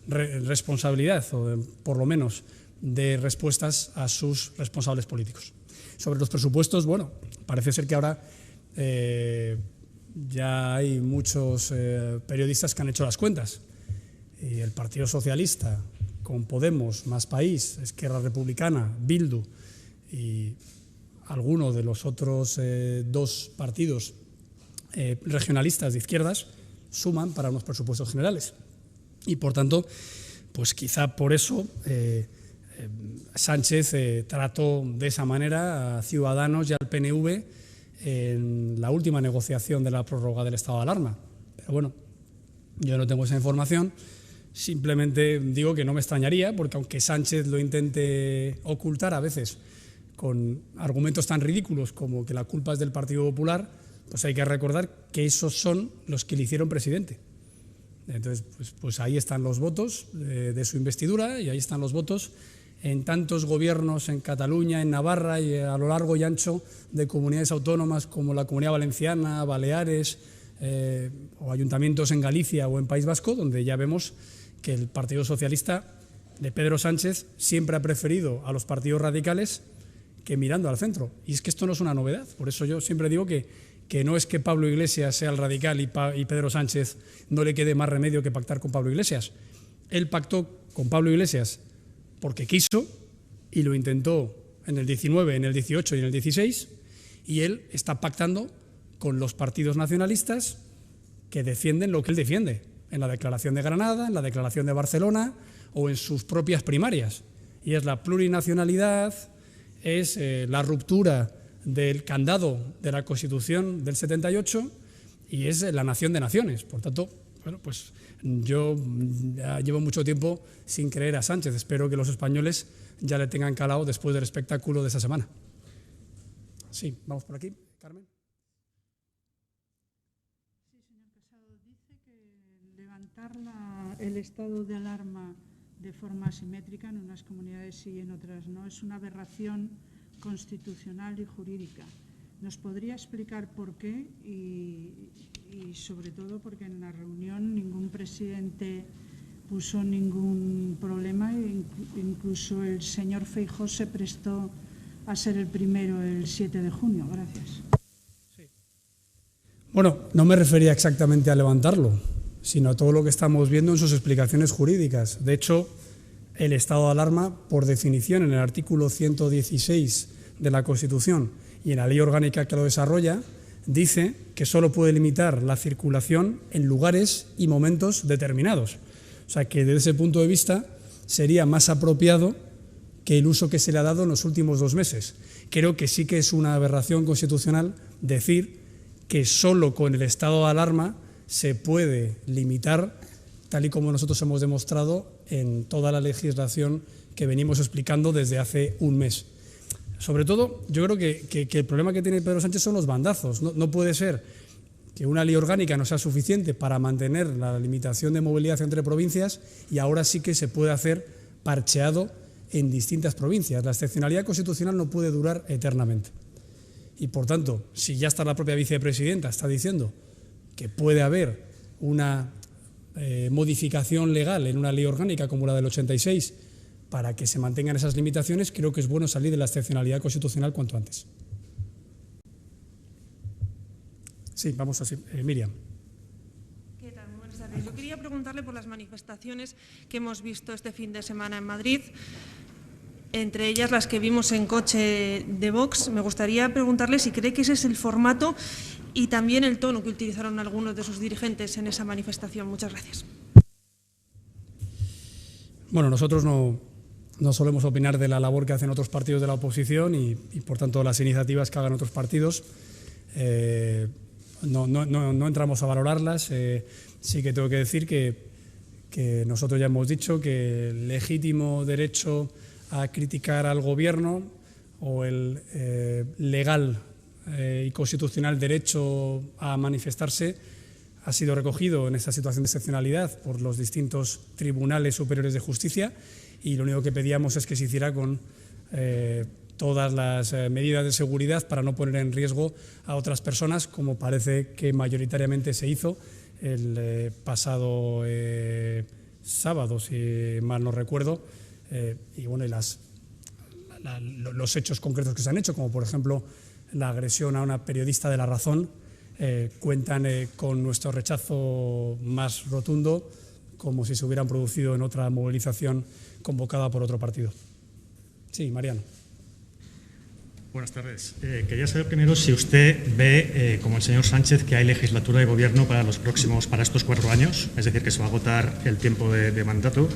responsabilidad, o por lo menos de respuestas a sus responsables políticos. Sobre los presupuestos, bueno, parece ser que ahora ya hay muchos periodistas que han hecho las cuentas, y el Partido Socialista, con Podemos, Más País, Esquerra Republicana, Bildu y alguno de los otros 2 partidos regionalistas de izquierdas, suman para unos presupuestos generales. Y, por tanto, pues quizá por eso Sánchez trató de esa manera a Ciudadanos y al PNV en la última negociación de la prórroga del estado de alarma. Pero bueno, yo no tengo esa información, simplemente digo que no me extrañaría, porque aunque Sánchez lo intente ocultar a veces con argumentos tan ridículos como que la culpa es del Partido Popular, pues hay que recordar que esos son los que le hicieron presidente. Entonces, pues ahí están los votos de su investidura, y ahí están los votos en tantos gobiernos en Cataluña, en Navarra y a lo largo y ancho de comunidades autónomas como la Comunidad Valenciana, Baleares o ayuntamientos en Galicia o en País Vasco, donde ya vemos que el Partido Socialista de Pedro Sánchez siempre ha preferido a los partidos radicales que mirando al centro. Y es que esto no es una novedad, por eso yo siempre digo que no es que Pablo Iglesias sea el radical y Pedro Sánchez no le quede más remedio que pactar con Pablo Iglesias. Él pactó con Pablo Iglesias porque quiso y lo intentó en el 19, en el 18 y en el 16, y él está pactando con los partidos nacionalistas que defienden lo que él defiende en la Declaración de Granada, en la Declaración de Barcelona o en sus propias primarias, y es la plurinacionalidad, es la ruptura del candado de la Constitución del 78 y es la nación de naciones. Por tanto, bueno, pues yo ya llevo mucho tiempo sin creer a Sánchez. Espero que los españoles ya le tengan calado después del espectáculo de esa semana. Sí, vamos por aquí, Carmen. Sí, señor Casado, dice que levantar el estado de alarma de forma asimétrica en unas comunidades sí y en otras no es una aberración constitucional y jurídica. ¿Nos podría explicar por qué? Y sobre todo porque en la reunión ningún presidente puso ningún problema, incluso el señor Feijóo se prestó a ser el primero el 7 de junio. Gracias. Sí. Bueno, no me refería exactamente a levantarlo, sino a todo lo que estamos viendo en sus explicaciones jurídicas. De hecho, el estado de alarma, por definición, en el artículo 116 de la Constitución y en la ley orgánica que lo desarrolla, dice que solo puede limitar la circulación en lugares y momentos determinados. O sea que desde ese punto de vista sería más apropiado que el uso que se le ha dado en los últimos 2 meses. Creo que sí que es una aberración constitucional decir que solo con el estado de alarma se puede limitar, tal y como nosotros hemos demostrado en toda la legislación que venimos explicando desde hace un mes. Sobre todo, yo creo que el problema que tiene Pedro Sánchez son los bandazos. No puede ser que una ley orgánica no sea suficiente para mantener la limitación de movilidad entre provincias y ahora sí que se puede hacer parcheado en distintas provincias. La excepcionalidad constitucional no puede durar eternamente. Y, por tanto, si ya está la propia vicepresidenta, está diciendo que puede haber una modificación legal en una ley orgánica como la del 86 para que se mantengan esas limitaciones, creo que es bueno salir de la excepcionalidad constitucional cuanto antes. Sí, vamos así. Miriam. ¿Qué tal? Muy buenas tardes. Yo quería preguntarle por las manifestaciones que hemos visto este fin de semana en Madrid, entre ellas las que vimos en coche de Vox. Me gustaría preguntarle si cree que ese es el formato y también el tono que utilizaron algunos de sus dirigentes en esa manifestación. Muchas gracias. Bueno, nosotros no solemos opinar de la labor que hacen otros partidos de la oposición y por tanto, las iniciativas que hagan otros partidos. No entramos a valorarlas. Sí que tengo que decir que nosotros ya hemos dicho que el legítimo derecho a criticar al Gobierno o el legal y constitucional derecho a manifestarse ha sido recogido en esta situación de excepcionalidad por los distintos tribunales superiores de justicia y lo único que pedíamos es que se hiciera con todas las medidas de seguridad para no poner en riesgo a otras personas, como parece que mayoritariamente se hizo el pasado sábado, si mal no recuerdo, y bueno, los hechos concretos que se han hecho, como por ejemplo la agresión a una periodista de La Razón, cuentan con nuestro rechazo más rotundo, como si se hubieran producido en otra movilización convocada por otro partido. Sí, Mariano. Buenas tardes. Quería saber primero si usted ve, como el señor Sánchez, que hay legislatura de gobierno para estos 4 años, es decir, que se va a agotar el tiempo de mandato.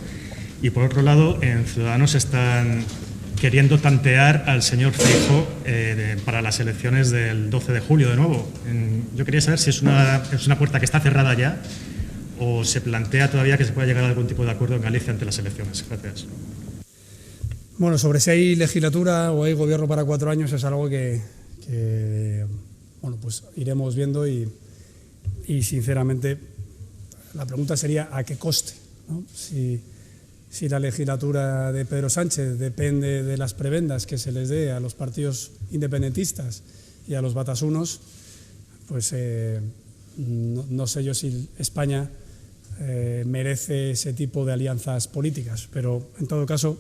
Y por otro lado, en Ciudadanos están queriendo tantear al señor Feijóo para las elecciones del 12 de julio de nuevo. Yo quería saber si es una puerta que está cerrada ya o se plantea todavía que se pueda llegar a algún tipo de acuerdo en Galicia ante las elecciones. Gracias. Bueno, sobre si hay legislatura o hay gobierno para 4 años es algo que bueno, pues iremos viendo y sinceramente la pregunta sería ¿a qué coste? ¿No? Si la legislatura de Pedro Sánchez depende de las prebendas que se les dé a los partidos independentistas y a los batasunos, pues no sé yo si España merece ese tipo de alianzas políticas, pero en todo caso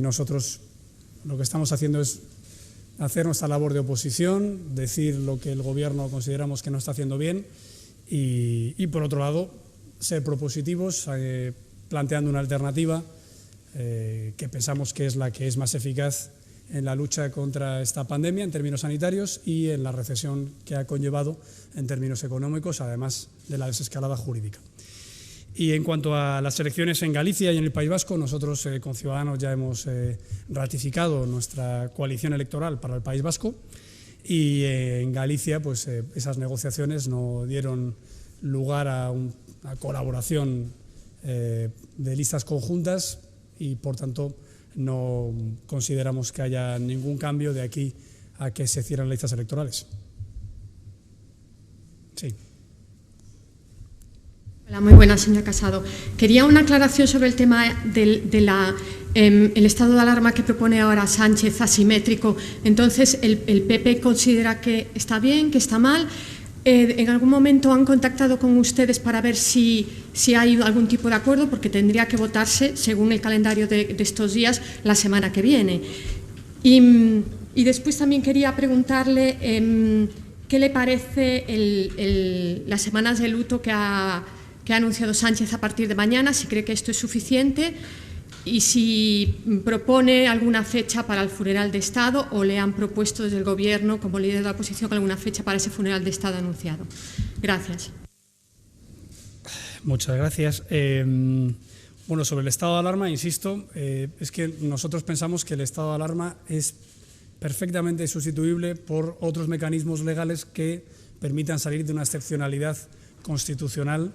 nosotros lo que estamos haciendo es hacer nuestra labor de oposición, decir lo que el Gobierno consideramos que no está haciendo bien y por otro lado, ser propositivos, planteando una alternativa que pensamos que es la que es más eficaz en la lucha contra esta pandemia en términos sanitarios y en la recesión que ha conllevado en términos económicos, además de la desescalada jurídica. Y en cuanto a las elecciones en Galicia y en el País Vasco, nosotros con Ciudadanos ya hemos ratificado nuestra coalición electoral para el País Vasco y en Galicia pues esas negociaciones no dieron lugar a una colaboración de listas conjuntas y por tanto no consideramos que haya ningún cambio de aquí a que se cierren las listas electorales. Sí. Hola, muy buenas, señor Casado. Quería una aclaración sobre el tema del el estado de alarma que propone ahora Sánchez asimétrico. Entonces, ¿el PP considera que está bien, que está mal? ¿En algún momento han contactado con ustedes para ver si hay algún tipo de acuerdo? Porque tendría que votarse, según el calendario de estos días, la semana que viene. Y después también quería preguntarle qué le parece las semanas de luto que ha anunciado Sánchez a partir de mañana, si cree que esto es suficiente y si propone alguna fecha para el funeral de Estado o le han propuesto desde el Gobierno, como líder de la oposición, alguna fecha para ese funeral de Estado anunciado. Gracias. Muchas gracias. Bueno, sobre el estado de alarma, insisto, es que nosotros pensamos que el estado de alarma es perfectamente sustituible por otros mecanismos legales que permitan salir de una excepcionalidad constitucional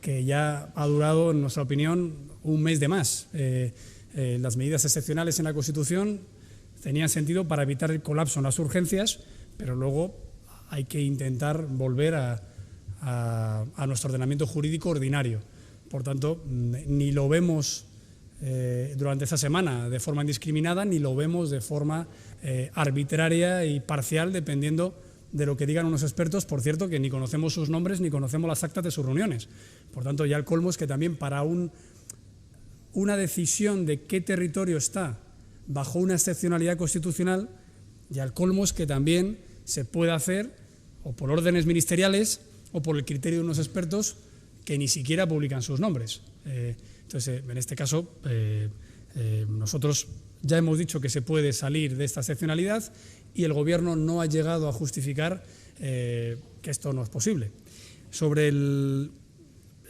que ya ha durado, en nuestra opinión, un mes de más. Las medidas excepcionales en la Constitución tenían sentido para evitar el colapso en las urgencias, pero luego hay que intentar volver a nuestro ordenamiento jurídico ordinario. Por tanto, ni lo vemos durante esta semana de forma indiscriminada, ni lo vemos de forma arbitraria y parcial, dependiendo de lo que digan unos expertos, por cierto, que ni conocemos sus nombres ni conocemos las actas de sus reuniones. Por tanto, ya el colmo es que también para una decisión de qué territorio está bajo una excepcionalidad constitucional, ya el colmo es que también se puede hacer o por órdenes ministeriales o por el criterio de unos expertos que ni siquiera publican sus nombres. Entonces, en este caso, nosotros ya hemos dicho que se puede salir de esta excepcionalidad y el Gobierno no ha llegado a justificar que esto no es posible. Sobre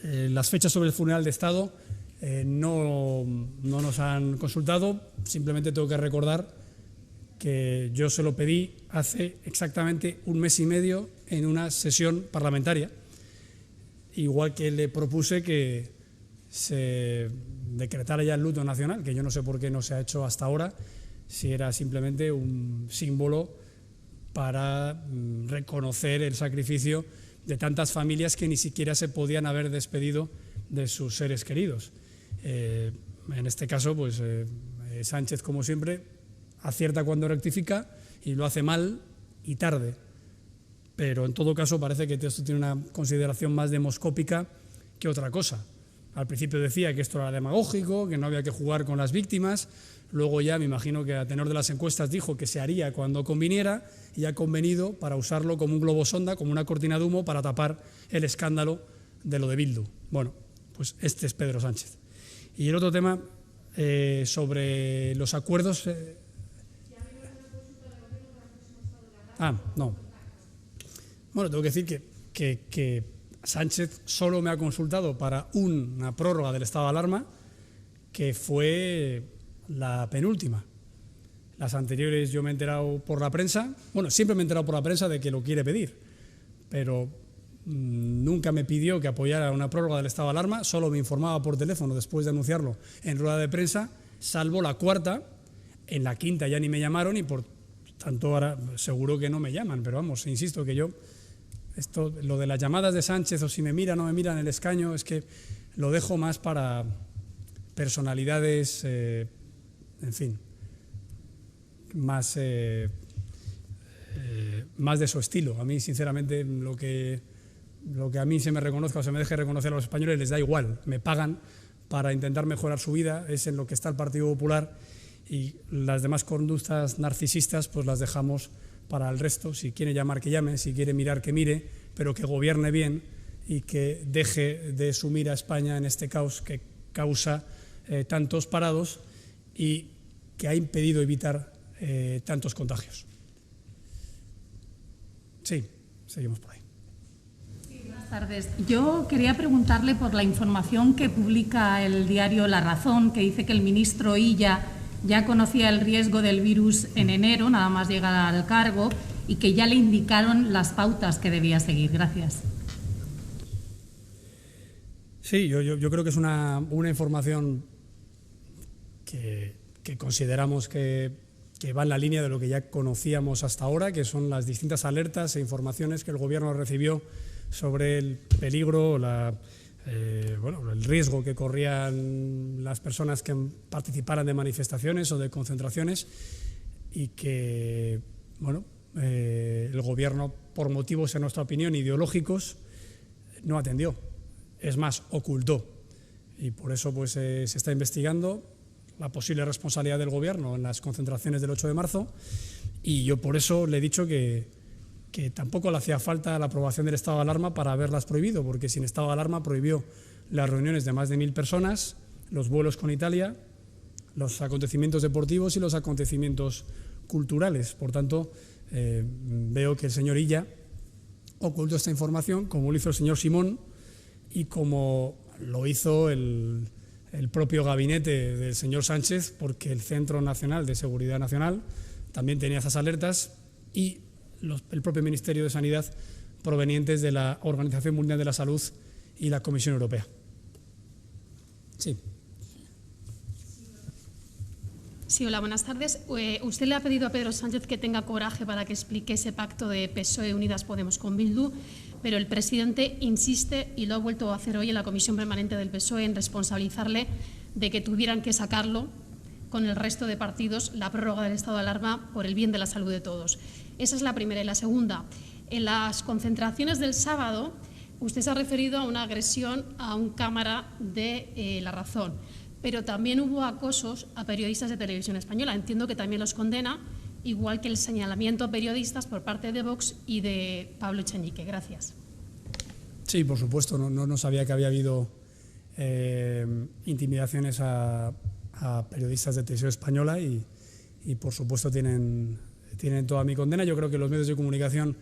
las fechas sobre el funeral de Estado, no nos han consultado. Simplemente tengo que recordar que yo se lo pedí hace exactamente un mes y medio en una sesión parlamentaria, igual que le propuse que se decretara ya el luto nacional, que yo no sé por qué no se ha hecho hasta ahora, si era simplemente un símbolo para reconocer el sacrificio de tantas familias que ni siquiera se podían haber despedido de sus seres queridos. En este caso, pues Sánchez, como siempre, acierta cuando rectifica y lo hace mal y tarde. Pero en todo caso parece que esto tiene una consideración más demoscópica que otra cosa. Al principio decía que esto era demagógico, que no había que jugar con las víctimas. Luego ya me imagino que a tenor de las encuestas dijo que se haría cuando conviniera y ha convenido para usarlo como un globo sonda, como una cortina de humo para tapar el escándalo de lo de Bildu. Bueno, pues este es Pedro Sánchez. Y el otro tema sobre los acuerdos... no. Bueno, tengo que decir que Sánchez solo me ha consultado para una prórroga del estado de alarma, que fue la penúltima. Las anteriores yo me he enterado por la prensa. Bueno, siempre me he enterado por la prensa de que lo quiere pedir, pero nunca me pidió que apoyara una prórroga del estado de alarma, solo me informaba por teléfono después de anunciarlo en rueda de prensa, salvo la cuarta. En la quinta ya ni me llamaron y por tanto ahora seguro que no me llaman, pero vamos, insisto que yo, lo de las llamadas de Sánchez o si me mira o no me mira en el escaño, es que lo dejo más para personalidades, en fin, más de su estilo. A mí, sinceramente, lo que a mí se me reconozca o se me deje reconocer a los españoles les da igual. Me pagan para intentar mejorar su vida, es en lo que está el Partido Popular, y las demás conductas narcisistas pues las dejamos para el resto. Si quiere llamar, que llame, si quiere mirar, que mire, pero que gobierne bien y que deje de sumir a España en este caos que causa tantos parados y que ha impedido evitar tantos contagios. Sí, seguimos por ahí. Buenas tardes. Yo quería preguntarle por la información que publica el diario La Razón, que dice que el ministro Illa ya conocía el riesgo del virus en enero, nada más llegar al cargo, y que ya le indicaron las pautas que debía seguir. Gracias. Sí, yo creo que es una información que consideramos que va en la línea de lo que ya conocíamos hasta ahora, que son las distintas alertas e informaciones que el Gobierno recibió sobre el peligro, el riesgo que corrían las personas que participaran de manifestaciones o de concentraciones, y que el Gobierno, por motivos, en nuestra opinión, ideológicos, no atendió. Es más, ocultó. Y por eso pues, se está investigando la posible responsabilidad del Gobierno en las concentraciones del 8 de marzo, y yo por eso le he dicho que tampoco le hacía falta la aprobación del estado de alarma para haberlas prohibido, porque sin estado de alarma prohibió las reuniones de más de 1000 personas, los vuelos con Italia, los acontecimientos deportivos y los acontecimientos culturales. Por tanto, veo que el señor Illa ocultó esta información, como lo hizo el señor Simón, y como lo hizo el propio gabinete del señor Sánchez, porque el Centro Nacional de Seguridad Nacional también tenía esas alertas y el propio Ministerio de Sanidad provenientes de la Organización Mundial de la Salud y la Comisión Europea. Sí. Sí, hola, buenas tardes. Usted le ha pedido a Pedro Sánchez que tenga coraje para que explique ese pacto de PSOE Unidas Podemos con Bildu, pero el presidente insiste, y lo ha vuelto a hacer hoy en la Comisión Permanente del PSOE, en responsabilizarle de que tuvieran que sacarlo con el resto de partidos, la prórroga del estado de alarma, por el bien de la salud de todos. Esa es la primera. Y la segunda, en las concentraciones del sábado, usted se ha referido a una agresión a un cámara de La Razón, pero también hubo acosos a periodistas de Televisión Española. Entiendo que también los condena, igual que el señalamiento a periodistas por parte de Vox y de Pablo Echenique. Gracias. Sí, por supuesto. No sabía que había habido intimidaciones a periodistas de Televisión Española y por supuesto tienen toda mi condena. Yo creo que los medios de comunicación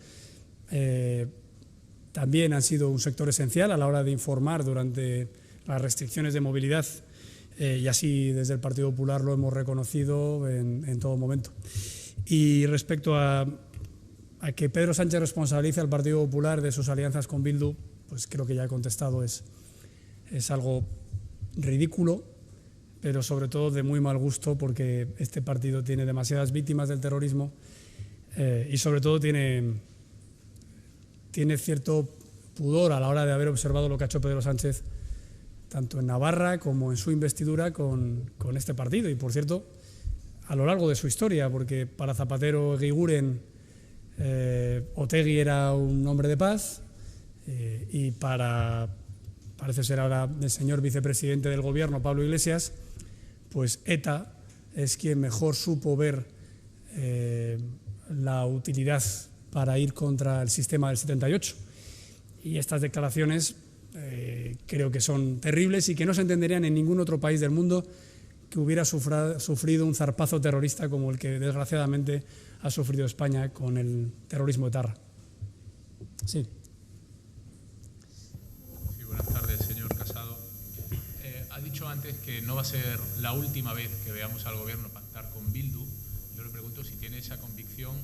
también han sido un sector esencial a la hora de informar durante las restricciones de movilidad y así desde el Partido Popular lo hemos reconocido en todo momento. Y respecto a que Pedro Sánchez responsabilice al Partido Popular de sus alianzas con Bildu, pues creo que ya he contestado, es algo ridículo, pero sobre todo de muy mal gusto, porque este partido tiene demasiadas víctimas del terrorismo y sobre todo tiene cierto pudor a la hora de haber observado lo que ha hecho Pedro Sánchez tanto en Navarra como en su investidura con este partido. Y, por cierto, a lo largo de su historia, porque para Zapatero Eguiguren Otegi era un hombre de paz y parece ser ahora el señor vicepresidente del Gobierno, Pablo Iglesias, pues ETA es quien mejor supo ver la utilidad para ir contra el sistema del 78. Y estas declaraciones creo que son terribles y que no se entenderían en ningún otro país del mundo que hubiera sufrido un zarpazo terrorista como el que desgraciadamente ha sufrido España con el terrorismo etarra. Sí. Sí, buenas tardes, señor Casado. Ha dicho antes que no va a ser la última vez que veamos al Gobierno pactar con Bildu. Yo le pregunto si tiene esa convicción,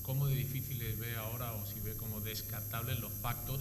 cómo de difíciles ve ahora o si ve como descartables los pactos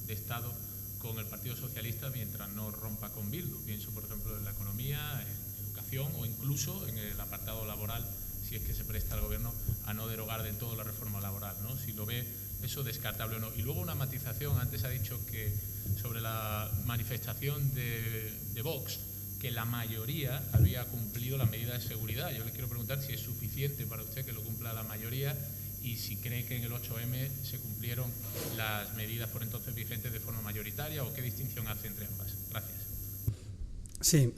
de Estado con el Partido Socialista mientras no rompa con Bildu. Pienso, por ejemplo, en la economía, en educación o incluso en el apartado laboral, si es que se presta al Gobierno a no derogar del todo la reforma laboral, ¿no? Si lo ve eso descartable o no. Y luego una matización, antes ha dicho que sobre la manifestación de Vox, que la mayoría había cumplido la medida de seguridad. Yo le quiero preguntar si es suficiente para usted que lo cumpla la mayoría y si cree que en el 8M se cumplieron las medidas por entonces vigentes de forma mayoritaria o qué distinción hace entre ambas. Gracias. Sí,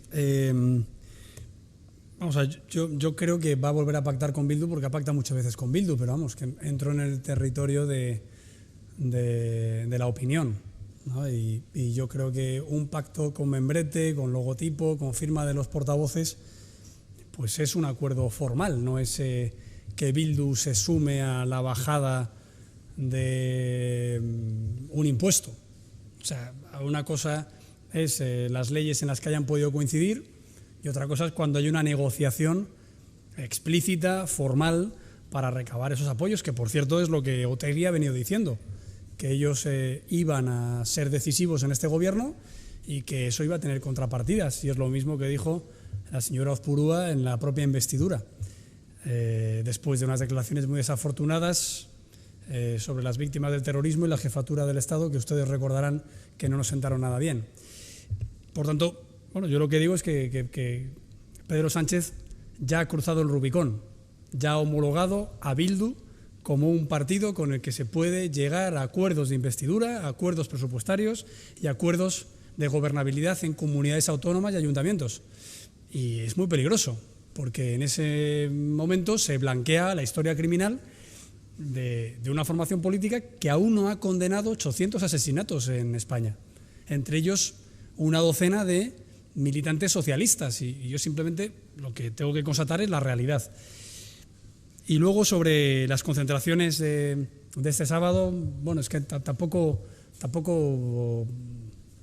vamos a ver, yo creo que va a volver a pactar con Bildu porque ha pactado muchas veces con Bildu, pero vamos, que entró en el territorio de la opinión, ¿no? Y yo creo que un pacto con membrete, con logotipo, con firma de los portavoces, pues es un acuerdo formal, no es que Bildu se sume a la bajada de un impuesto. O sea, una cosa es las leyes en las que hayan podido coincidir y otra cosa es cuando hay una negociación explícita, formal, para recabar esos apoyos, que por cierto es lo que Otegi ha venido diciendo, que ellos iban a ser decisivos en este gobierno y que eso iba a tener contrapartidas, y es lo mismo que dijo la señora Ozpurúa en la propia investidura. Después de unas declaraciones muy desafortunadas sobre las víctimas del terrorismo y la jefatura del Estado, que ustedes recordarán que no nos sentaron nada bien. Por tanto, bueno, yo lo que digo es que Pedro Sánchez ya ha cruzado el Rubicón, ya ha homologado a Bildu como un partido con el que se puede llegar a acuerdos de investidura, a acuerdos presupuestarios y acuerdos de gobernabilidad en comunidades autónomas y ayuntamientos. Y es muy peligroso, porque en ese momento se blanquea la historia criminal de una formación política que aún no ha condenado 800 asesinatos en España, entre ellos una docena de militantes socialistas, y yo simplemente lo que tengo que constatar es la realidad. Y luego sobre las concentraciones de este sábado, bueno, es que tampoco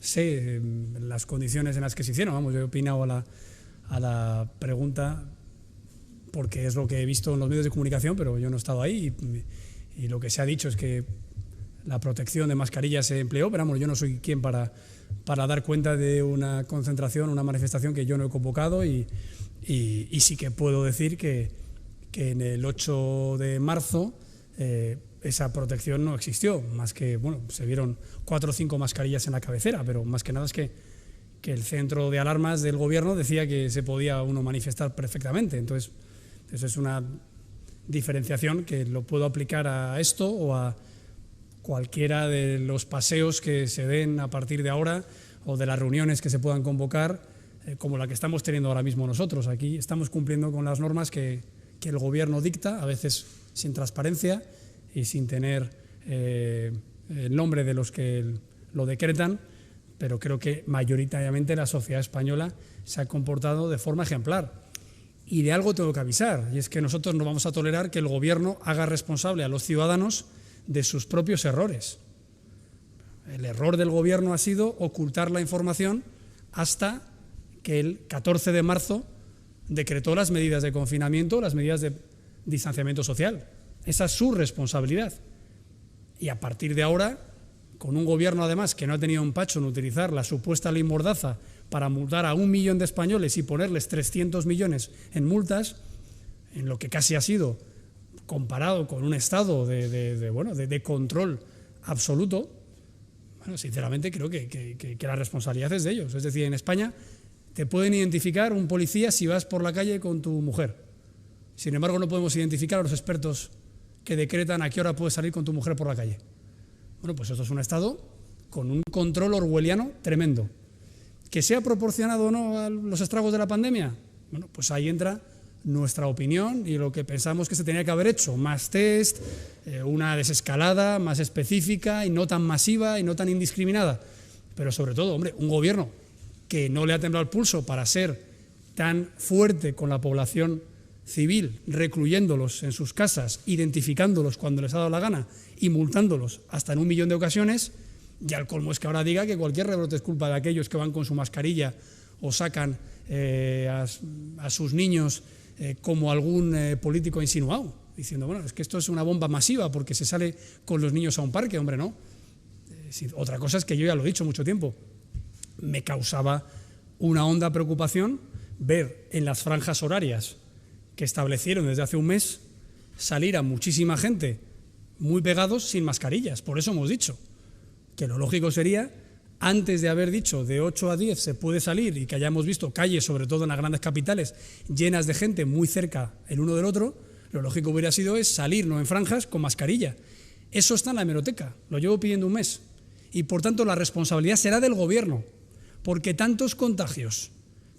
sé las condiciones en las que se hicieron. Vamos, yo he opinado a la pregunta porque es lo que he visto en los medios de comunicación, pero yo no he estado ahí y lo que se ha dicho es que la protección de mascarillas se empleó, pero vamos, yo no soy quien para dar cuenta de una concentración, una manifestación que yo no he convocado y sí que puedo decir que en el 8 de marzo esa protección no existió, más que, bueno, se vieron 4 o 5 mascarillas en la cabecera, pero más que nada es que el centro de alarmas del gobierno decía que se podía uno manifestar perfectamente. Entonces, eso es una diferenciación que lo puedo aplicar a esto o a cualquiera de los paseos que se den a partir de ahora o de las reuniones que se puedan convocar, como la que estamos teniendo ahora mismo nosotros. Aquí estamos cumpliendo con las normas que el gobierno dicta, a veces sin transparencia y sin tener el nombre de los que lo decretan, pero creo que mayoritariamente la sociedad española se ha comportado de forma ejemplar. Y de algo tengo que avisar, y es que nosotros no vamos a tolerar que el gobierno haga responsable a los ciudadanos de sus propios errores. El error del gobierno ha sido ocultar la información hasta que el 14 de marzo decretó las medidas de confinamiento, las medidas de distanciamiento social. Esa es su responsabilidad. Y a partir de ahora, con un gobierno además que no ha tenido empacho en utilizar la supuesta ley Mordaza para multar a 1 millón de españoles y ponerles 300 millones en multas, en lo que casi ha sido comparado con un estado de control absoluto, bueno, sinceramente creo que la responsabilidad es de ellos. Es decir, en España te pueden identificar un policía si vas por la calle con tu mujer. Sin embargo, no podemos identificar a los expertos que decretan a qué hora puedes salir con tu mujer por la calle. Bueno, pues esto es un estado con un control orwelliano tremendo. ¿Que sea proporcionado o no a los estragos de la pandemia? Bueno, pues ahí entra nuestra opinión y lo que pensamos que se tenía que haber hecho. Más test, una desescalada más específica y no tan masiva y no tan indiscriminada. Pero sobre todo, hombre, un gobierno que no le ha temblado el pulso para ser tan fuerte con la población civil, recluyéndolos en sus casas, identificándolos cuando les ha dado la gana y multándolos hasta en 1 millón de ocasiones. Ya el colmo es que ahora diga que cualquier rebrote es culpa de aquellos que van con su mascarilla o sacan a sus niños como algún político ha insinuado, diciendo, bueno, es que esto es una bomba masiva porque se sale con los niños a un parque. Hombre, no. Otra cosa es que yo ya lo he dicho mucho tiempo. Me causaba una honda preocupación ver en las franjas horarias que establecieron desde hace un mes salir a muchísima gente muy pegados sin mascarillas. Por eso hemos dicho que lo lógico sería, antes de haber dicho de 8 a 10 se puede salir y que hayamos visto calles, sobre todo en las grandes capitales, llenas de gente muy cerca el uno del otro, lo lógico hubiera sido es salir, no en franjas, con mascarilla. Eso está en la hemeroteca, lo llevo pidiendo un mes. Y por tanto la responsabilidad será del gobierno, porque tantos contagios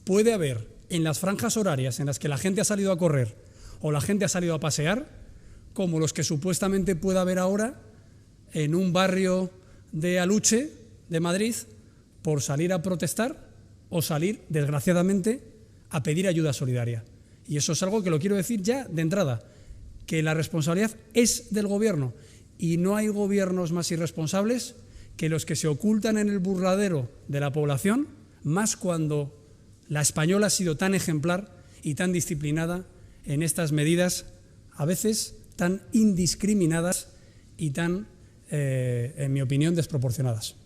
puede haber en las franjas horarias en las que la gente ha salido a correr o la gente ha salido a pasear, como los que supuestamente pueda haber ahora en un barrio de Aluche, de Madrid, por salir a protestar o salir, desgraciadamente, a pedir ayuda solidaria. Y eso es algo que lo quiero decir ya de entrada, que la responsabilidad es del gobierno y no hay gobiernos más irresponsables que los que se ocultan en el burladero de la población, más cuando la española ha sido tan ejemplar y tan disciplinada en estas medidas, a veces tan indiscriminadas y tan, en mi opinión, desproporcionadas.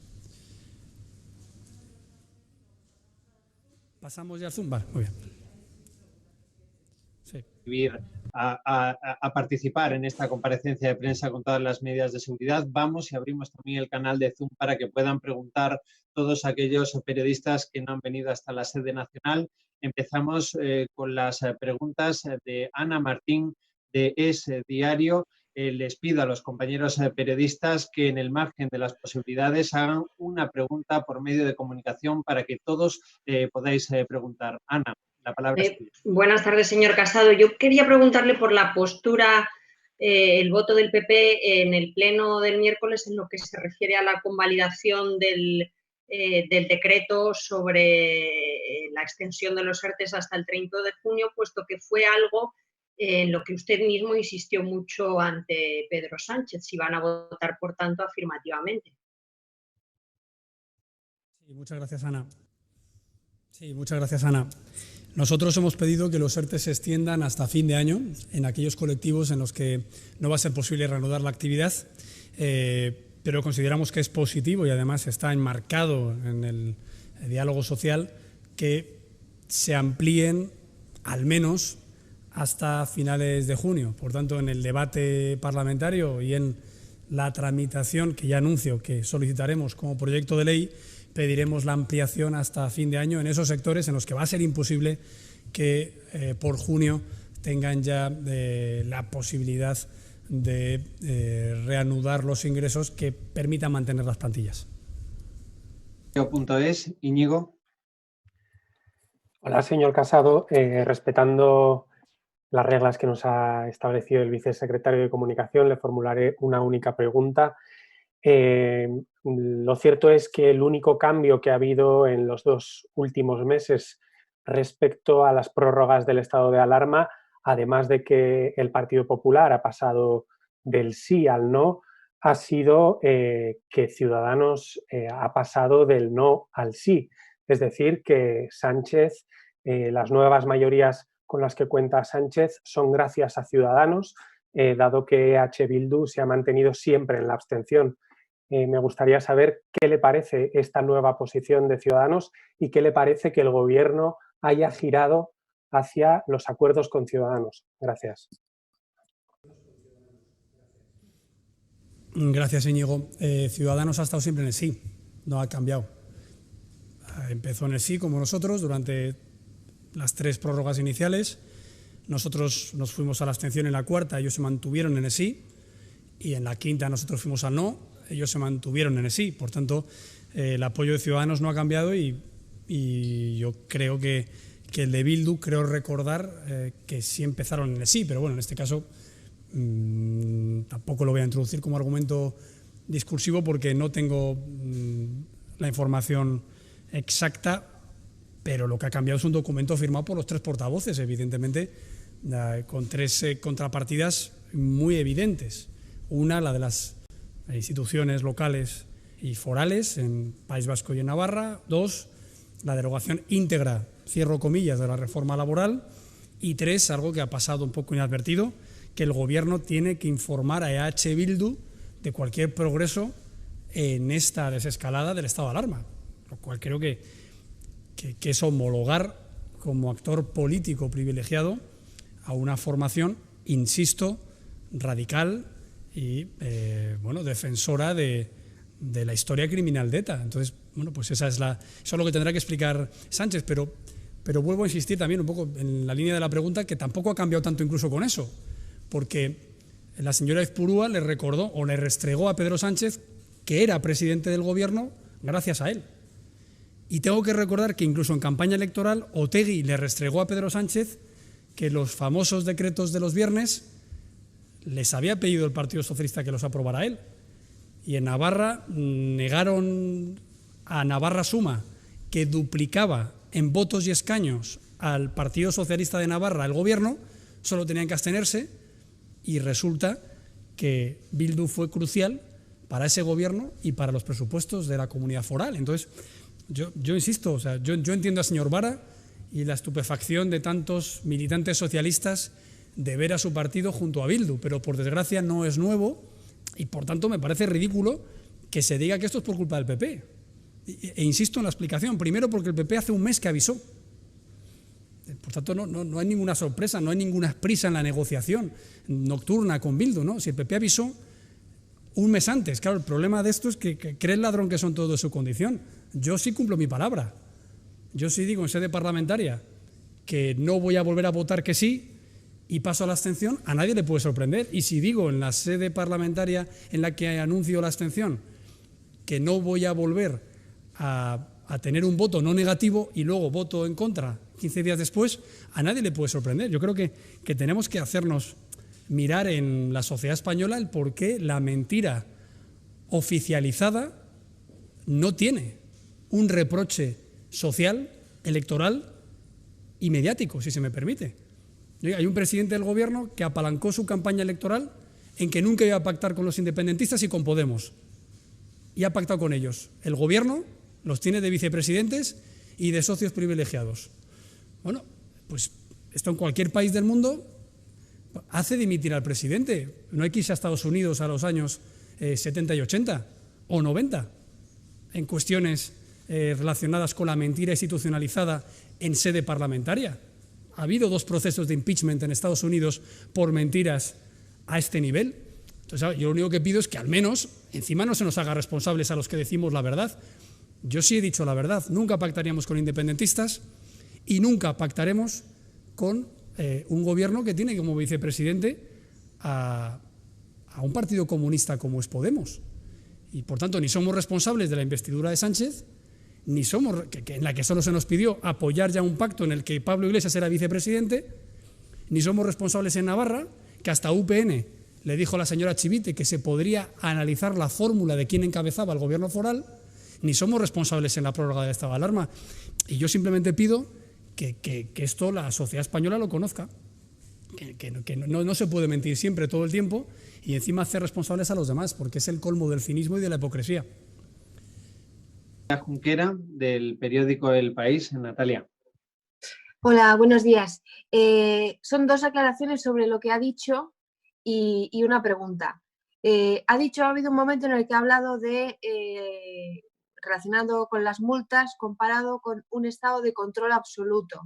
Pasamos ya al Zoom. Vale, muy bien. Sí. A participar en esta comparecencia de prensa con todas las medidas de seguridad. Vamos y abrimos también el canal de Zoom para que puedan preguntar todos aquellos periodistas que no han venido hasta la sede nacional. Empezamos con las preguntas de Ana Martín de Es Diario. Les pido a los compañeros periodistas que en el margen de las posibilidades hagan una pregunta por medio de comunicación para que todos podáis preguntar. Ana, la palabra es tuya. Buenas tardes, señor Casado. Yo quería preguntarle por la postura, el voto del PP en el pleno del miércoles en lo que se refiere a la convalidación del decreto sobre la extensión de los ERTE hasta el 30 de junio, puesto que fue algo en lo que usted mismo insistió mucho ante Pedro Sánchez, si van a votar, por tanto, afirmativamente. Muchas gracias, Ana. Sí, muchas gracias, Ana. Nosotros hemos pedido que los ERTE se extiendan hasta fin de año en aquellos colectivos en los que no va a ser posible reanudar la actividad, pero consideramos que es positivo y además está enmarcado en el diálogo social que se amplíen al menos hasta finales de junio. Por tanto, en el debate parlamentario y en la tramitación, que ya anuncio que solicitaremos como proyecto de ley, pediremos la ampliación hasta fin de año en esos sectores en los que va a ser imposible que por junio tengan ya la posibilidad de reanudar los ingresos que permitan mantener las plantillas. .es, Íñigo. Hola, señor Casado. Respetando las reglas que nos ha establecido el vicesecretario de Comunicación, le formularé una única pregunta. Lo cierto es que el único cambio que ha habido en los 2 últimos meses respecto a las prórrogas del estado de alarma, además de que el Partido Popular ha pasado del sí al no, ha sido que Ciudadanos ha pasado del no al sí. Es decir, que Sánchez, las nuevas mayorías con las que cuenta Sánchez son gracias a Ciudadanos, dado que EH Bildu se ha mantenido siempre en la abstención. Me gustaría saber qué le parece esta nueva posición de Ciudadanos y qué le parece que el Gobierno haya girado hacia los acuerdos con Ciudadanos. Gracias. Gracias, Íñigo. Ciudadanos ha estado siempre en el sí, no ha cambiado. Empezó en el sí, como nosotros, durante las 3 prórrogas iniciales. Nosotros nos fuimos a la abstención en la 4ª, ellos se mantuvieron en el sí, y en la 5ª nosotros fuimos al no, ellos se mantuvieron en el sí. Por tanto, el apoyo de Ciudadanos no ha cambiado y yo creo que el de Bildu, creo recordar que sí empezaron en el sí, pero bueno, en este caso tampoco lo voy a introducir como argumento discursivo porque no tengo la información exacta, pero lo que ha cambiado es un documento firmado por los 3 portavoces, evidentemente, con 3 contrapartidas muy evidentes. Una, la de las instituciones locales y forales en País Vasco y en Navarra. 2, la derogación íntegra, cierro comillas, de la reforma laboral. Y 3, algo que ha pasado un poco inadvertido, que el Gobierno tiene que informar a EH Bildu de cualquier progreso en esta desescalada del estado de alarma, lo cual creo que es homologar como actor político privilegiado a una formación, insisto, radical y defensora de la historia criminal de ETA. Entonces, bueno, pues eso es lo que tendrá que explicar Sánchez, pero vuelvo a insistir también un poco en la línea de la pregunta, que tampoco ha cambiado tanto incluso con eso, porque la señora Ezpurúa le recordó o le restregó a Pedro Sánchez que era presidente del Gobierno gracias a él. Y tengo que recordar que incluso en campaña electoral Otegi le restregó a Pedro Sánchez que los famosos decretos de los viernes les había pedido el Partido Socialista que los aprobara él. Y en Navarra negaron a Navarra Suma, que duplicaba en votos y escaños al Partido Socialista de Navarra, el Gobierno, solo tenían que abstenerse, y resulta que Bildu fue crucial para ese Gobierno y para los presupuestos de la comunidad foral. Entonces, yo insisto, o sea, yo entiendo al señor Vara y la estupefacción de tantos militantes socialistas de ver a su partido junto a Bildu, pero por desgracia no es nuevo y por tanto me parece ridículo que se diga que esto es por culpa del PP. E insisto en la explicación, primero porque el PP hace un mes que avisó. Por tanto, no hay ninguna sorpresa, no hay ninguna prisa en la negociación nocturna con Bildu, ¿no? Si el PP avisó un mes antes, claro, el problema de esto es que cree el ladrón que son todos de su condición. Yo sí cumplo mi palabra. Yo sí digo en sede parlamentaria que no voy a volver a votar que sí y paso a la abstención, a nadie le puede sorprender. Y si digo en la sede parlamentaria en la que anuncio la abstención que no voy a volver a tener un voto no negativo y luego voto en contra 15 días después, a nadie le puede sorprender. Yo creo que tenemos que hacernos mirar en la sociedad española el por qué la mentira oficializada no tiene un reproche social, electoral y mediático, si se me permite. Hay un presidente del Gobierno que apalancó su campaña electoral en que nunca iba a pactar con los independentistas y con Podemos. Y ha pactado con ellos. El Gobierno los tiene de vicepresidentes y de socios privilegiados. Bueno, pues esto en cualquier país del mundo hace dimitir al presidente. No hay que irse a Estados Unidos a los años 70 y 80 o 90 en cuestiones relacionadas con la mentira institucionalizada en sede parlamentaria. Ha habido 2 procesos de impeachment en Estados Unidos por mentiras a este nivel. Entonces, yo lo único que pido es que al menos encima no se nos haga responsables a los que decimos la verdad. Yo sí he dicho la verdad. Nunca pactaríamos con independentistas y nunca pactaremos con un gobierno que tiene como vicepresidente a un partido comunista como es Podemos. Y por tanto ni somos responsables de la investidura de Sánchez, ni somos, en la que solo se nos pidió apoyar ya un pacto en el que Pablo Iglesias era vicepresidente, ni somos responsables en Navarra, que hasta UPN le dijo a la señora Chivite que se podría analizar la fórmula de quién encabezaba el gobierno foral, ni somos responsables en la prórroga del estado de alarma. Y yo simplemente pido que esto la sociedad española lo conozca, que no se puede mentir siempre todo el tiempo y encima hacer responsables a los demás, porque es el colmo del cinismo y de la hipocresía. Junquera, del periódico El País. Natalia. Hola, buenos días. Son 2 aclaraciones sobre lo que ha dicho y una pregunta. Ha habido un momento en el que ha hablado de, relacionado con las multas, comparado con un estado de control absoluto.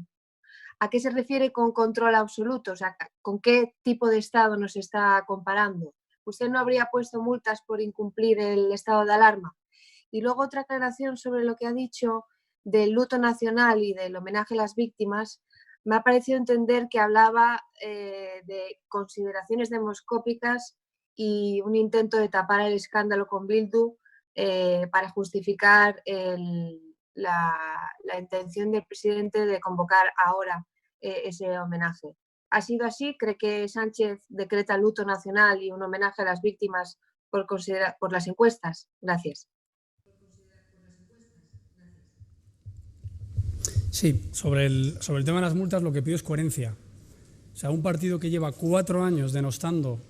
¿A qué se refiere con control absoluto? O sea, ¿con qué tipo de estado nos está comparando? ¿Usted no habría puesto multas por incumplir el estado de alarma? Y luego otra aclaración sobre lo que ha dicho del luto nacional y del homenaje a las víctimas. Me ha parecido entender que hablaba de consideraciones demoscópicas y un intento de tapar el escándalo con Bildu para justificar la intención del presidente de convocar ahora ese homenaje. ¿Ha sido así? ¿Cree que Sánchez decreta luto nacional y un homenaje a las víctimas por las encuestas? Gracias. Sí, sobre el tema de las multas lo que pido es coherencia. O sea, un partido que lleva 4 años denostando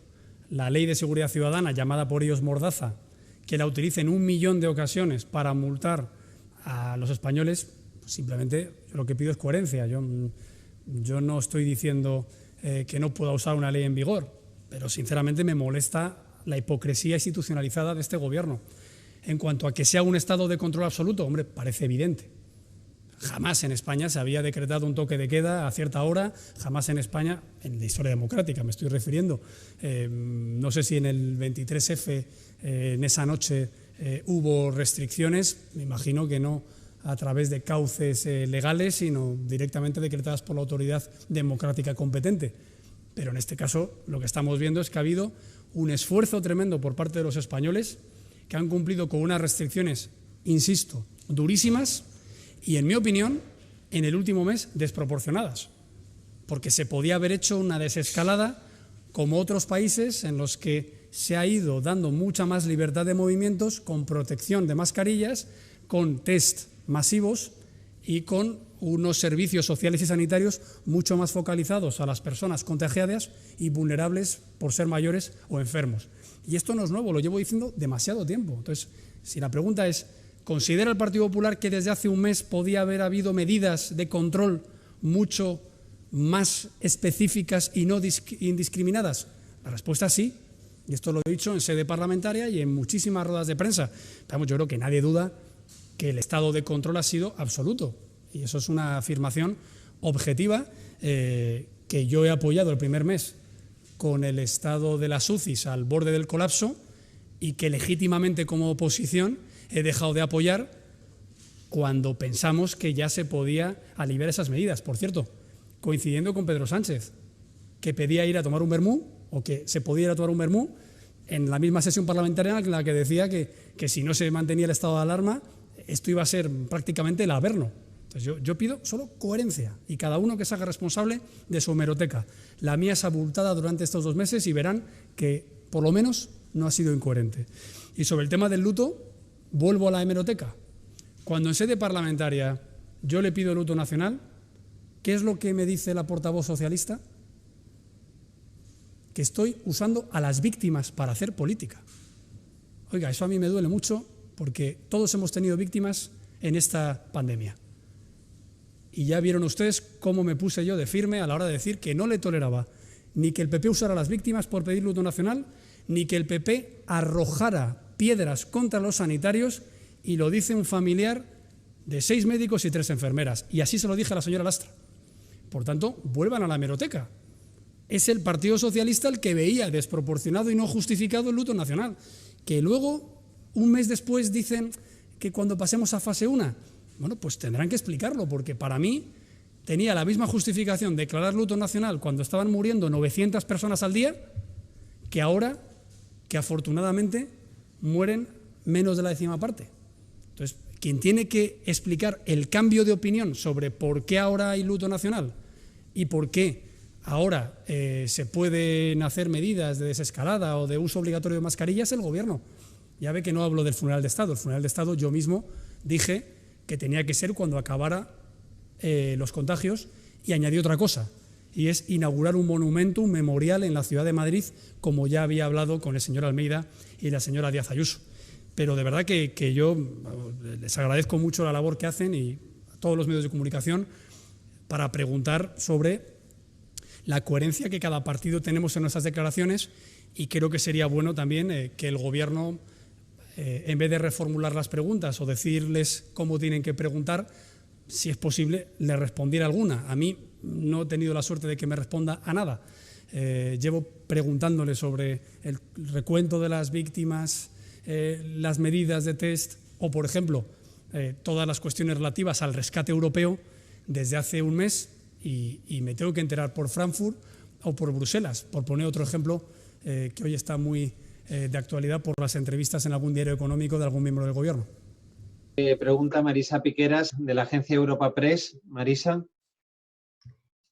la ley de seguridad ciudadana, llamada por ellos Mordaza, que la utiliza en 1 millón de ocasiones para multar a los españoles, pues simplemente yo lo que pido es coherencia. Yo no estoy diciendo que no pueda usar una ley en vigor, pero sinceramente me molesta la hipocresía institucionalizada de este gobierno. En cuanto a que sea un estado de control absoluto, hombre, parece evidente. Jamás en España se había decretado un toque de queda a cierta hora, jamás en España, en la historia democrática me estoy refiriendo. No sé si en el 23F, en esa noche, hubo restricciones, me imagino que no a través de cauces legales, sino directamente decretadas por la autoridad democrática competente. Pero en este caso lo que estamos viendo es que ha habido un esfuerzo tremendo por parte de los españoles que han cumplido con unas restricciones, insisto, durísimas, y, en mi opinión, en el último mes, desproporcionadas, porque se podía haber hecho una desescalada como otros países en los que se ha ido dando mucha más libertad de movimientos, con protección de mascarillas, con test masivos y con unos servicios sociales y sanitarios mucho más focalizados a las personas contagiadas y vulnerables por ser mayores o enfermos. Y esto no es nuevo, lo llevo diciendo demasiado tiempo. Entonces, si la pregunta es, ¿considera el Partido Popular que desde hace un mes podía haber habido medidas de control mucho más específicas y no indiscriminadas? La respuesta es sí, y esto lo he dicho en sede parlamentaria y en muchísimas ruedas de prensa. Pero yo creo que nadie duda que el estado de control ha sido absoluto, y eso es una afirmación objetiva que yo he apoyado el primer mes con el estado de las UCIs al borde del colapso y que legítimamente como oposición he dejado de apoyar cuando pensamos que ya se podía aliviar esas medidas. Por cierto, coincidiendo con Pedro Sánchez, que pedía ir a tomar un vermú, o que se podía ir a tomar un vermú, en la misma sesión parlamentaria en la que decía que si no se mantenía el estado de alarma, esto iba a ser prácticamente el averno. Entonces yo pido solo coherencia, y cada uno que se haga responsable de su hemeroteca. La mía es abultada durante estos 2 meses y verán que, por lo menos, no ha sido incoherente. Y sobre el tema del luto, vuelvo a la hemeroteca. Cuando en sede parlamentaria yo le pido luto nacional, ¿qué es lo que me dice la portavoz socialista? Que estoy usando a las víctimas para hacer política. Oiga, eso a mí me duele mucho porque todos hemos tenido víctimas en esta pandemia. Y ya vieron ustedes cómo me puse yo de firme a la hora de decir que no le toleraba ni que el PP usara a las víctimas por pedir luto nacional, ni que el PP arrojara piedras contra los sanitarios, y lo dice un familiar de 6 médicos y 3 enfermeras. Y así se lo dije a la señora Lastra. Por tanto, vuelvan a la hemeroteca. Es el Partido Socialista el que veía desproporcionado y no justificado el luto nacional. Que luego, un mes después, dicen que cuando pasemos a fase 1, bueno, pues tendrán que explicarlo, porque para mí tenía la misma justificación declarar luto nacional cuando estaban muriendo 900 personas al día, que ahora, que afortunadamente mueren menos de la 10ª parte. Entonces, quien tiene que explicar el cambio de opinión sobre por qué ahora hay luto nacional y por qué ahora se pueden hacer medidas de desescalada o de uso obligatorio de mascarillas es el Gobierno. Ya ve que no hablo del funeral de Estado. El funeral de Estado yo mismo dije que tenía que ser cuando acabara los contagios, y añadí otra cosa, y es inaugurar un monumento, un memorial en la ciudad de Madrid, como ya había hablado con el señor Almeida y la señora Díaz Ayuso. Pero de verdad que yo les agradezco mucho la labor que hacen, y a todos los medios de comunicación, para preguntar sobre la coherencia que cada partido tenemos en nuestras declaraciones, y creo que sería bueno también que el Gobierno, en vez de reformular las preguntas o decirles cómo tienen que preguntar, si es posible, le respondiera alguna. A mí no he tenido la suerte de que me responda a nada. Llevo preguntándole sobre el recuento de las víctimas, las medidas de test o, por ejemplo, todas las cuestiones relativas al rescate europeo desde hace un mes, y me tengo que enterar por Frankfurt o por Bruselas, por poner otro ejemplo que hoy está muy de actualidad por las entrevistas en algún diario económico de algún miembro del Gobierno. Pregunta Marisa Piqueras, de la agencia Europa Press. Marisa.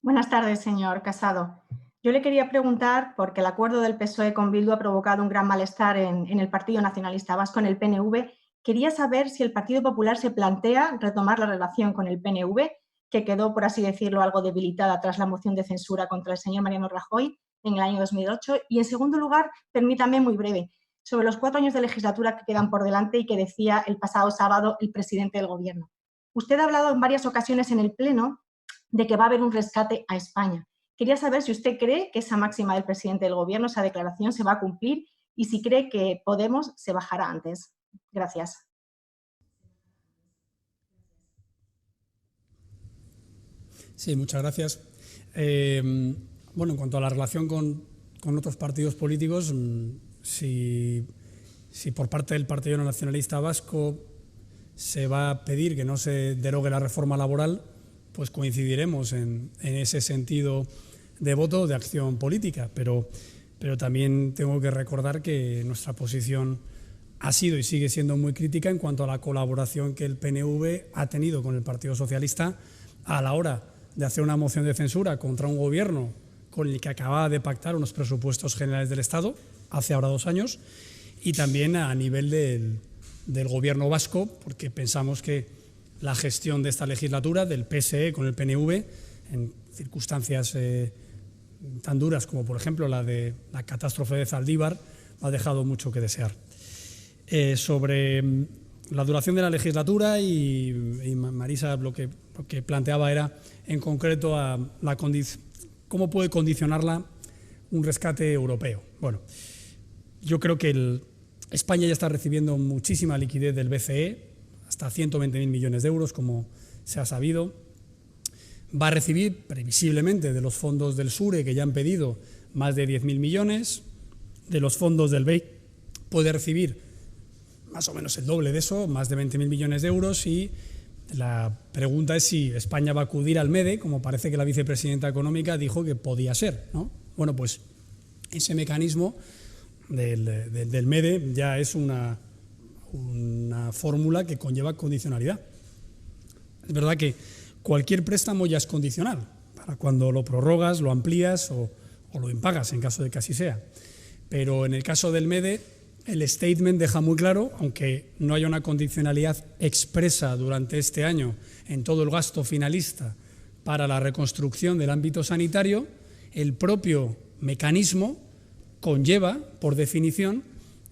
Buenas tardes, señor Casado. Yo le quería preguntar, porque el acuerdo del PSOE con Bildu ha provocado un gran malestar en el Partido Nacionalista Vasco, en el PNV. Quería saber si el Partido Popular se plantea retomar la relación con el PNV, que quedó, por así decirlo, algo debilitada tras la moción de censura contra el señor Mariano Rajoy en el año 2008. Y, en segundo lugar, permítame muy breve, sobre los 4 años de legislatura que quedan por delante y que decía el pasado sábado el presidente del Gobierno. Usted ha hablado en varias ocasiones en el Pleno de que va a haber un rescate a España. Quería saber si usted cree que esa máxima del presidente del Gobierno, esa declaración, se va a cumplir, y si cree que Podemos se bajará antes. Gracias. Sí, muchas gracias. Bueno, en cuanto a la relación con otros partidos políticos, si por parte del Partido Nacionalista Vasco se va a pedir que no se derogue la reforma laboral, pues coincidiremos en ese sentido de voto, de acción política. Pero también tengo que recordar que nuestra posición ha sido y sigue siendo muy crítica en cuanto a la colaboración que el PNV ha tenido con el Partido Socialista a la hora de hacer una moción de censura contra un Gobierno con el que acababa de pactar unos presupuestos generales del Estado hace ahora 2 años, y también a nivel del Gobierno vasco, porque pensamos que la gestión de esta legislatura del PSE con el PNV, en circunstancias tan duras como, por ejemplo, la de la catástrofe de Zaldívar, ha dejado mucho que desear. Sobre la duración de la legislatura, y Marisa lo que planteaba era, en concreto, cómo puede condicionarla un rescate europeo. Bueno, yo creo que España ya está recibiendo muchísima liquidez del BCE, hasta 120.000 millones de euros, como se ha sabido. Va a recibir, previsiblemente, de los fondos del SURE, que ya han pedido, más de 10.000 millones. De los fondos del BEI puede recibir más o menos el doble de eso, más de 20.000 millones de euros. Y la pregunta es si España va a acudir al MEDE, como parece que la vicepresidenta económica dijo que podía ser, ¿no? Bueno, pues ese mecanismo del MEDE ya es una fórmula que conlleva condicionalidad. Es verdad que cualquier préstamo ya es condicional, para cuando lo prorrogas, lo amplías o lo impagas, en caso de que así sea. Pero en el caso del MEDE, el statement deja muy claro, aunque no haya una condicionalidad expresa durante este año en todo el gasto finalista para la reconstrucción del ámbito sanitario, el propio mecanismo conlleva, por definición,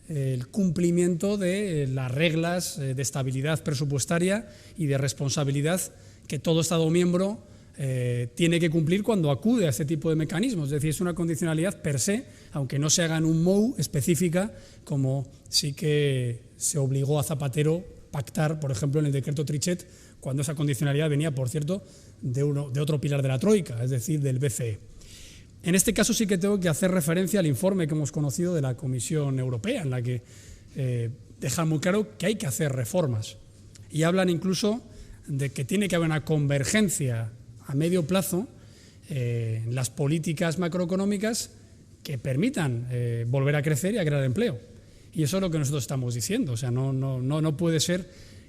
el cumplimiento de las reglas de estabilidad presupuestaria y de responsabilidad que todo Estado miembro tiene que cumplir cuando acude a este tipo de mecanismos. Es decir, es una condicionalidad per se, aunque no se haga en un MOU específica, como sí que se obligó a Zapatero pactar, por ejemplo, en el decreto Trichet, cuando esa condicionalidad venía, por cierto, de otro pilar de la Troika, es decir, del BCE. En este caso sí que tengo que hacer referencia al informe que hemos conocido de la Comisión Europea, en la que dejan muy claro que hay que hacer reformas. Y hablan incluso de que tiene que haber una convergencia a medio plazo en las políticas macroeconómicas que permitan volver a crecer y a crear empleo. Y eso es lo que nosotros estamos diciendo. O sea, no puede ser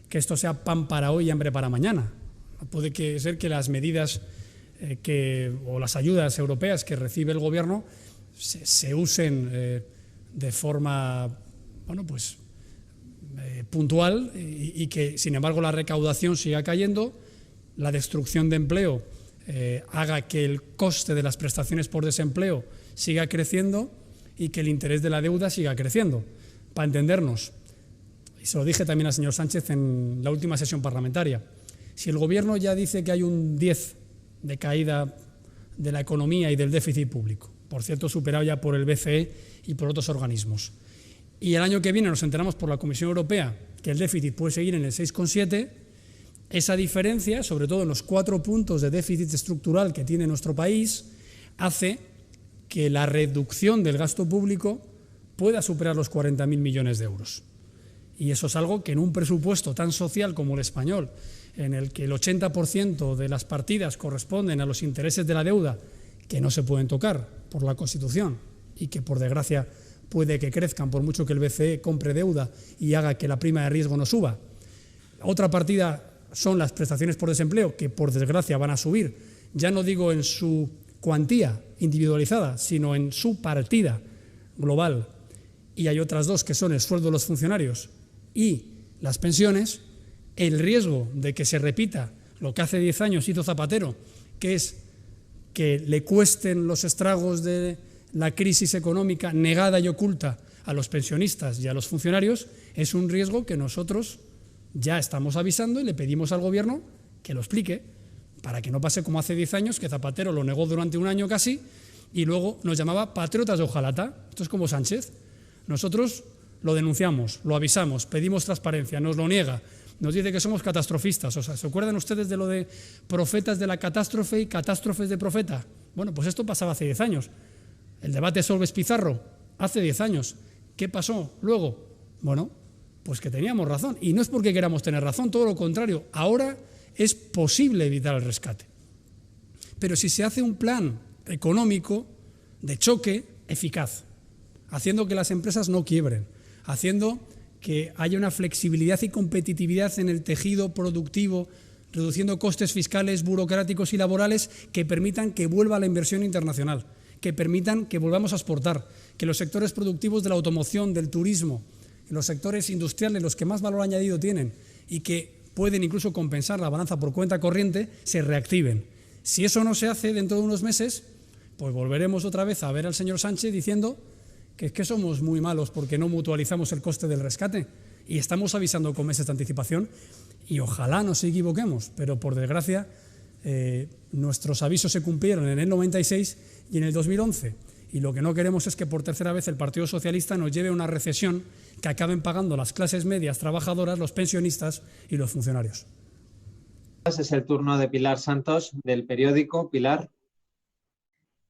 que esto sea pan para hoy y hambre para mañana. No puede ser que las medidas o las ayudas europeas que recibe el gobierno se usen de forma puntual y que, sin embargo, la recaudación siga cayendo, la destrucción de empleo haga que el coste de las prestaciones por desempleo siga creciendo y que el interés de la deuda siga creciendo. Para entendernos, y se lo dije también al señor Sánchez en la última sesión parlamentaria, si el gobierno ya dice que hay un 10 de caída de la economía y del déficit público, por cierto superado ya por el BCE y por otros organismos, y el año que viene nos enteramos por la Comisión Europea que el déficit puede seguir en el 6,7, esa diferencia, sobre todo en los 4 puntos de déficit estructural que tiene nuestro país, hace que la reducción del gasto público pueda superar los 40.000 millones de euros. Y eso es algo que en un presupuesto tan social como el español, en el que el 80% de las partidas corresponden a los intereses de la deuda, que no se pueden tocar por la Constitución y que, por desgracia, puede que crezcan por mucho que el BCE compre deuda y haga que la prima de riesgo no suba. Otra partida son las prestaciones por desempleo, que por desgracia van a subir, ya no digo en su cuantía individualizada, sino en su partida global. Y hay otras dos que son el sueldo de los funcionarios y las pensiones. El riesgo de que se repita lo que hace 10 años hizo Zapatero, que es que le cuesten los estragos de la crisis económica negada y oculta a los pensionistas y a los funcionarios, es un riesgo que nosotros ya estamos avisando y le pedimos al gobierno que lo explique, para que no pase como hace 10 años, que Zapatero lo negó durante un año casi y luego nos llamaba patriotas de hojalata. Esto es como Sánchez. Nosotros lo denunciamos, lo avisamos, pedimos transparencia, nos lo niega, nos dice que somos catastrofistas. O sea, ¿se acuerdan ustedes de lo de profetas de la catástrofe y catástrofes de profeta? Bueno, pues esto pasaba hace 10 años. El debate Solbes-Pizarro, hace 10 años. ¿Qué pasó luego? Bueno, pues que teníamos razón. Y no es porque queramos tener razón, todo lo contrario. Ahora es posible evitar el rescate. Pero si se hace un plan económico de choque eficaz, haciendo que las empresas no quiebren, haciendo que haya una flexibilidad y competitividad en el tejido productivo, reduciendo costes fiscales, burocráticos y laborales que permitan que vuelva la inversión internacional, que permitan que volvamos a exportar, que los sectores productivos de la automoción, del turismo, los sectores industriales, los que más valor añadido tienen y que pueden incluso compensar la balanza por cuenta corriente, se reactiven. Si eso no se hace dentro de unos meses, pues volveremos otra vez a ver al señor Sánchez diciendo que es que somos muy malos porque no mutualizamos el coste del rescate y estamos avisando con meses de anticipación y ojalá nos equivoquemos, pero por desgracia nuestros avisos se cumplieron en el 96 y en el 2011 y lo que no queremos es que por tercera vez el Partido Socialista nos lleve a una recesión que acaben pagando las clases medias trabajadoras, los pensionistas y los funcionarios. Es el turno de Pilar Santos del periódico. Pilar.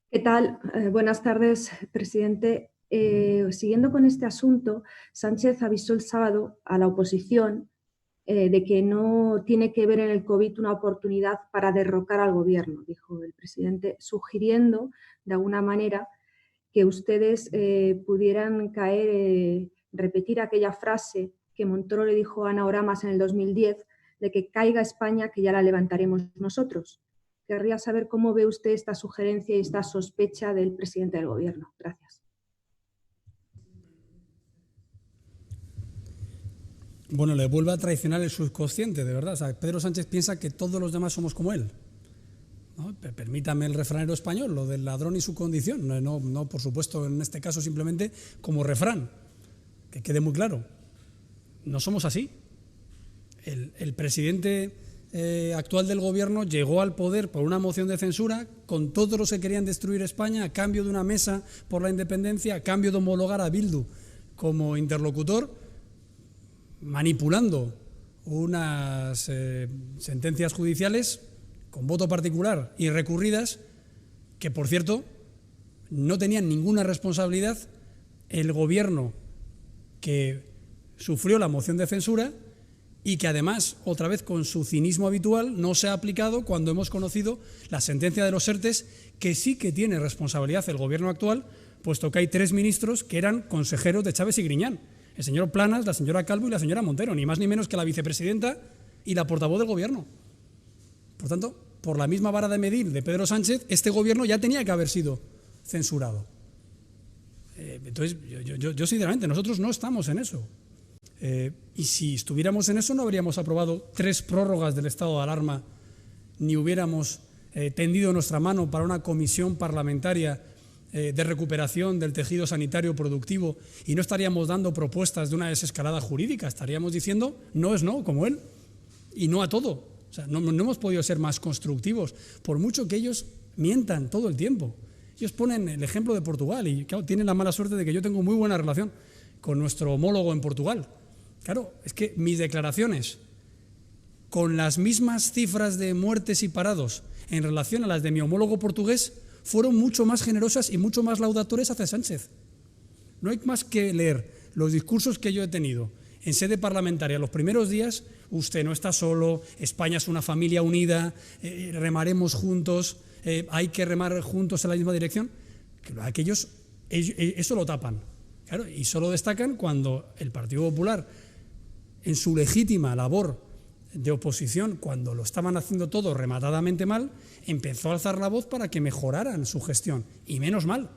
¿Qué tal? Buenas tardes, presidente. Siguiendo con este asunto, Sánchez avisó el sábado a la oposición de que no tiene que ver en el COVID una oportunidad para derrocar al gobierno, dijo el presidente, sugiriendo de alguna manera que ustedes pudieran caer, repetir aquella frase que Montoro le dijo a Ana Oramas en el 2010, de que caiga España, que ya la levantaremos nosotros. Querría saber cómo ve usted esta sugerencia y esta sospecha del presidente del gobierno. Gracias. Bueno, le vuelve a traicionar el subconsciente, de verdad. O sea, Pedro Sánchez piensa que todos los demás somos como él, ¿no? Permítame el refranero español, lo del ladrón y su condición. No, por supuesto, en este caso simplemente como refrán. que quede muy claro, no somos así. El presidente actual del Gobierno llegó al poder por una moción de censura con todos los que querían destruir España a cambio de una mesa por la independencia, a cambio de homologar a Bildu como interlocutor, manipulando unas sentencias judiciales con voto particular y recurridas que, por cierto, no tenían ninguna responsabilidad el Gobierno que sufrió la moción de censura y que además, otra vez con su cinismo habitual, no se ha aplicado cuando hemos conocido la sentencia de los ERTES, que sí que tiene responsabilidad el Gobierno actual, puesto que hay 3 ministros que eran consejeros de Chávez y Griñán, el señor Planas, la señora Calvo y la señora Montero, ni más ni menos que la vicepresidenta y la portavoz del Gobierno. Por tanto, por la misma vara de medir de Pedro Sánchez, este Gobierno ya tenía que haber sido censurado. Entonces, yo sinceramente, nosotros no estamos en eso. Y si estuviéramos en eso, no habríamos aprobado 3 prórrogas del estado de alarma, ni hubiéramos tendido nuestra mano para una comisión parlamentaria de recuperación del tejido sanitario productivo, y no estaríamos dando propuestas de una desescalada jurídica, estaríamos diciendo no es no, como él, y no a todo. O sea, no hemos podido ser más constructivos, por mucho que ellos mientan todo el tiempo. Ellos ponen el ejemplo de Portugal y claro, tienen la mala suerte de que yo tengo muy buena relación con nuestro homólogo en Portugal. Claro, es que mis declaraciones, con las mismas cifras de muertes y parados en relación a las de mi homólogo portugués, fueron mucho más generosas y mucho más laudatorias hacia Sánchez. No hay más que leer los discursos que yo he tenido en sede parlamentaria los primeros días. Usted no está solo, España es una familia unida, remaremos juntos, hay que remar juntos en la misma dirección. Aquellos, eso lo tapan, claro, y solo destacan cuando el Partido Popular, en su legítima labor de oposición, cuando lo estaban haciendo todo rematadamente mal, empezó a alzar la voz para que mejoraran su gestión. Y menos mal,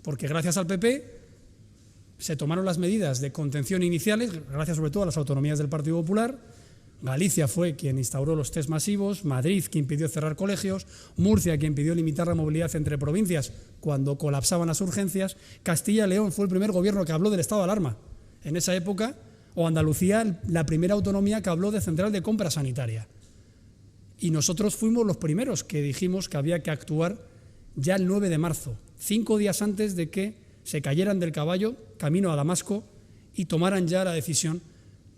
porque gracias al PP se tomaron las medidas de contención iniciales, gracias sobre todo a las autonomías del Partido Popular. Galicia fue quien instauró los test masivos, Madrid quien pidió cerrar colegios, Murcia quien pidió limitar la movilidad entre provincias cuando colapsaban las urgencias, Castilla y León fue el primer gobierno que habló del estado de alarma en esa época, o Andalucía la primera autonomía que habló de central de compra sanitaria. Y nosotros fuimos los primeros que dijimos que había que actuar ya el 9 de marzo, 5 días antes de que se cayeran del caballo camino a Damasco y tomaran ya la decisión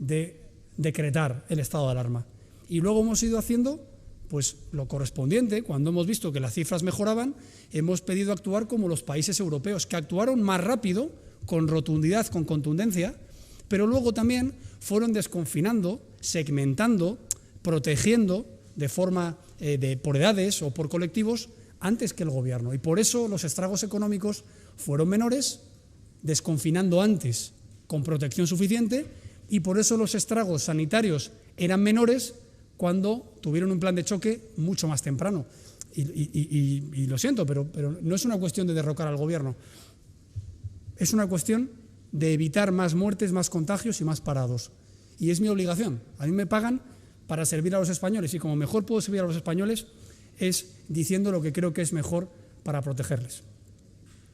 de decretar el estado de alarma. Y luego hemos ido haciendo pues lo correspondiente. Cuando hemos visto que las cifras mejoraban, hemos pedido actuar como los países europeos, que actuaron más rápido, con rotundidad, con contundencia, pero luego también fueron desconfinando, segmentando, protegiendo de forma por edades o por colectivos antes que el Gobierno. Y por eso los estragos económicos fueron menores, desconfinando antes con protección suficiente, y por eso los estragos sanitarios eran menores cuando tuvieron un plan de choque mucho más temprano. Y lo siento, pero no es una cuestión de derrocar al Gobierno, es una cuestión de evitar más muertes, más contagios y más parados. Y es mi obligación. A mí me pagan para servir a los españoles, y como mejor puedo servir a los españoles es diciendo lo que creo que es mejor para protegerles.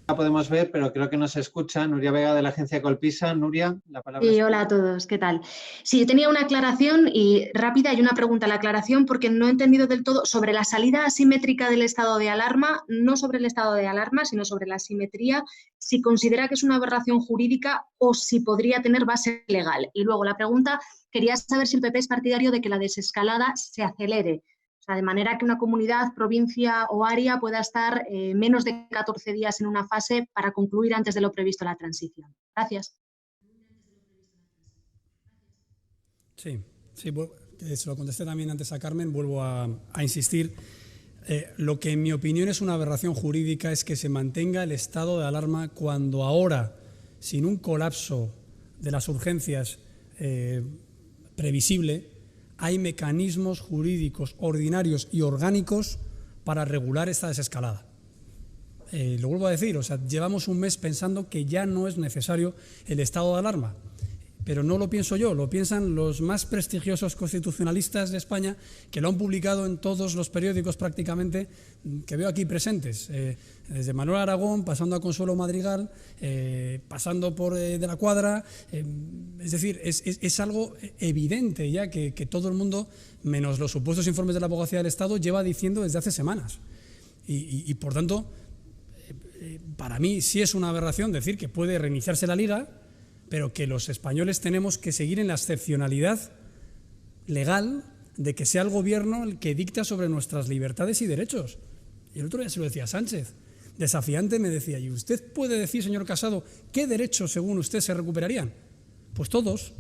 La podemos ver, pero creo que no se escucha. Nuria Vega, de la agencia Colpisa. Nuria, la palabra es tuya. Hola a todos, ¿qué tal? Sí, yo tenía una aclaración y rápida y una pregunta. La aclaración, porque no he entendido del todo sobre la salida asimétrica del estado de alarma, no sobre el estado de alarma, sino sobre la asimetría, si considera que es una aberración jurídica o si podría tener base legal. Y luego la pregunta, quería saber si el PP es partidario de que la desescalada se acelere. O sea, de manera que una comunidad, provincia o área pueda estar menos de 14 días en una fase para concluir antes de lo previsto la transición. Gracias. Sí, se lo contesté también antes a Carmen, vuelvo a insistir. Lo que en mi opinión es una aberración jurídica es que se mantenga el estado de alarma cuando ahora, sin un colapso de las urgencias previsible, hay mecanismos jurídicos ordinarios y orgánicos para regular esta desescalada. Lo vuelvo a decir, o sea, llevamos un mes pensando que ya no es necesario el estado de alarma. pero no lo pienso yo, lo piensan los más prestigiosos constitucionalistas de España, que lo han publicado en todos los periódicos prácticamente que veo aquí presentes, desde Manuel Aragón, pasando a Consuelo Madrigal, pasando por de la Cuadra, es decir, es algo evidente ya que todo el mundo, menos los supuestos informes de la Abogacía del Estado, lleva diciendo desde hace semanas. Y por tanto, para mí sí es una aberración decir que puede reiniciarse la Liga, pero que los españoles tenemos que seguir en la excepcionalidad legal de que sea el Gobierno el que dicta sobre nuestras libertades y derechos. Y el otro día se lo decía Sánchez, desafiante me decía, ¿y usted puede decir, señor Casado, qué derechos según usted se recuperarían? Pues todos,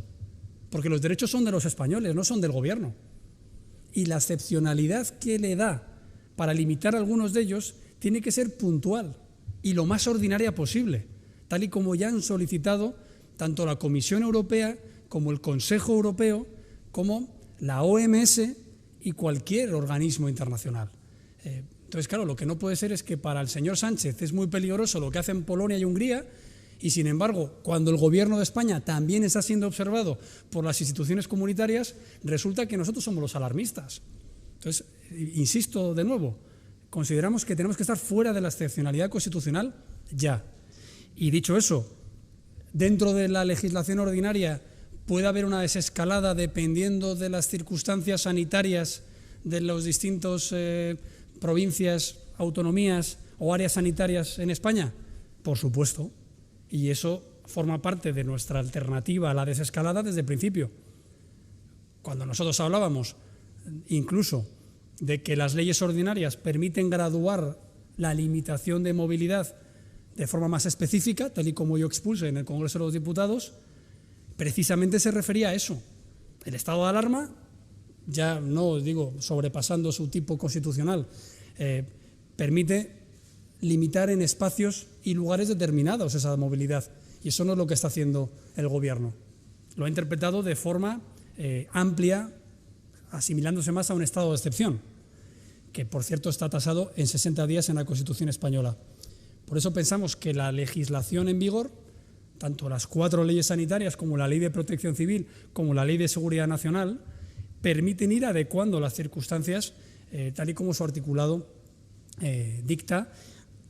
porque los derechos son de los españoles, no son del Gobierno. Y la excepcionalidad que le da para limitar algunos de ellos tiene que ser puntual y lo más ordinaria posible, tal y como ya han solicitado tanto la Comisión Europea como el Consejo Europeo, como la OMS y cualquier organismo internacional. Entonces, claro, lo que no puede ser es que para el señor Sánchez es muy peligroso lo que hacen Polonia y Hungría, y sin embargo, cuando el Gobierno de España también está siendo observado por las instituciones comunitarias, resulta que nosotros somos los alarmistas. Entonces, insisto de nuevo, consideramos que tenemos que estar fuera de la excepcionalidad constitucional ya. Y dicho eso, dentro de la legislación ordinaria puede haber una desescalada dependiendo de las circunstancias sanitarias de las distintas provincias, autonomías o áreas sanitarias en España. Por supuesto. Y eso forma parte de nuestra alternativa a la desescalada desde el principio. Cuando nosotros hablábamos incluso de que las leyes ordinarias permiten graduar la limitación de movilidad de forma más específica, tal y como yo expuse en el Congreso de los Diputados, precisamente se refería a eso. El estado de alarma, ya no digo sobrepasando su tipo constitucional, permite limitar en espacios y lugares determinados esa movilidad. Y eso no es lo que está haciendo el Gobierno. Lo ha interpretado de forma amplia, asimilándose más a un estado de excepción, que por cierto está tasado en 60 días en la Constitución española. Por eso pensamos que la legislación en vigor, tanto las 4 leyes sanitarias como la Ley de Protección Civil, como la Ley de Seguridad Nacional, permiten ir adecuando las circunstancias tal y como su articulado dicta,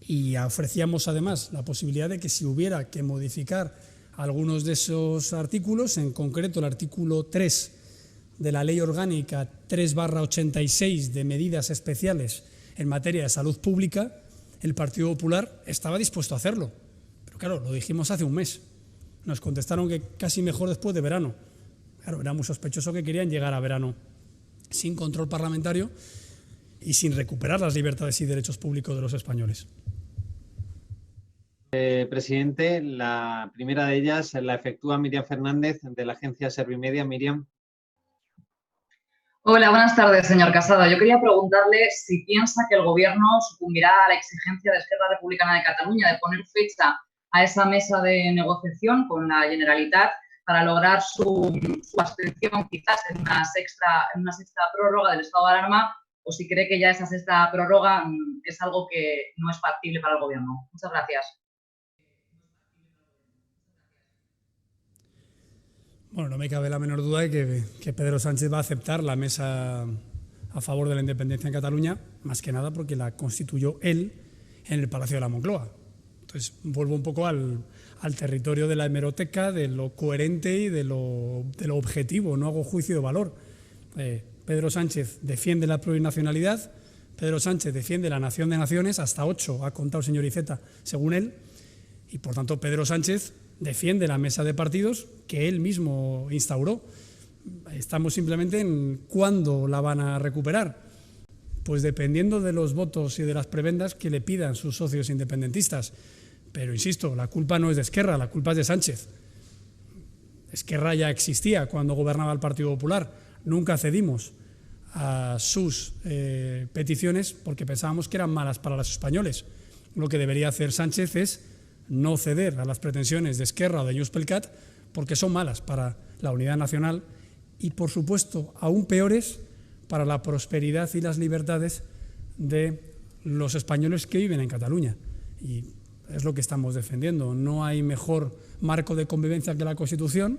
y ofrecíamos además la posibilidad de que si hubiera que modificar algunos de esos artículos, en concreto el artículo 3 de la Ley Orgánica 3/86 de medidas especiales en materia de salud pública, el Partido Popular estaba dispuesto a hacerlo. Pero claro, lo dijimos hace un mes. Nos contestaron que casi mejor después de verano. Claro, era muy sospechoso que querían llegar a verano sin control parlamentario y sin recuperar las libertades y derechos públicos de los españoles. Presidente, la primera de ellas la efectúa Miriam Fernández, de la agencia Servimedia. Miriam. Hola, buenas tardes, señor Casado. Yo quería preguntarle si piensa que el Gobierno sucumbirá a la exigencia de Esquerra Republicana de Cataluña de poner fecha a esa mesa de negociación con la Generalitat para lograr su abstención quizás en una sexta prórroga del estado de alarma, o si cree que ya esa sexta prórroga es algo que no es factible para el Gobierno. Muchas gracias. Bueno, no me cabe la menor duda de que Pedro Sánchez va a aceptar la mesa a favor de la independencia en Cataluña, más que nada porque la constituyó él en el Palacio de la Moncloa. Entonces, vuelvo un poco al territorio de la hemeroteca, de lo coherente y de lo objetivo, no hago juicio de valor. Pedro Sánchez defiende la plurinacionalidad, Pedro Sánchez defiende la nación de naciones, hasta 8 ha contado el señor Iceta, según él, y por tanto Pedro Sánchez defiende la mesa de partidos que él mismo instauró. Estamos simplemente en cuándo la van a recuperar. Pues dependiendo de los votos y de las prebendas que le pidan sus socios independentistas. Pero insisto, la culpa no es de Esquerra, la culpa es de Sánchez. Esquerra ya existía cuando gobernaba el Partido Popular. Nunca cedimos a sus peticiones porque pensábamos que eran malas para los españoles. Lo que debería hacer Sánchez es no ceder a las pretensiones de Esquerra o de Junts pel Cat porque son malas para la unidad nacional y, por supuesto, aún peores para la prosperidad y las libertades de los españoles que viven en Cataluña. Y es lo que estamos defendiendo. No hay mejor marco de convivencia que la Constitución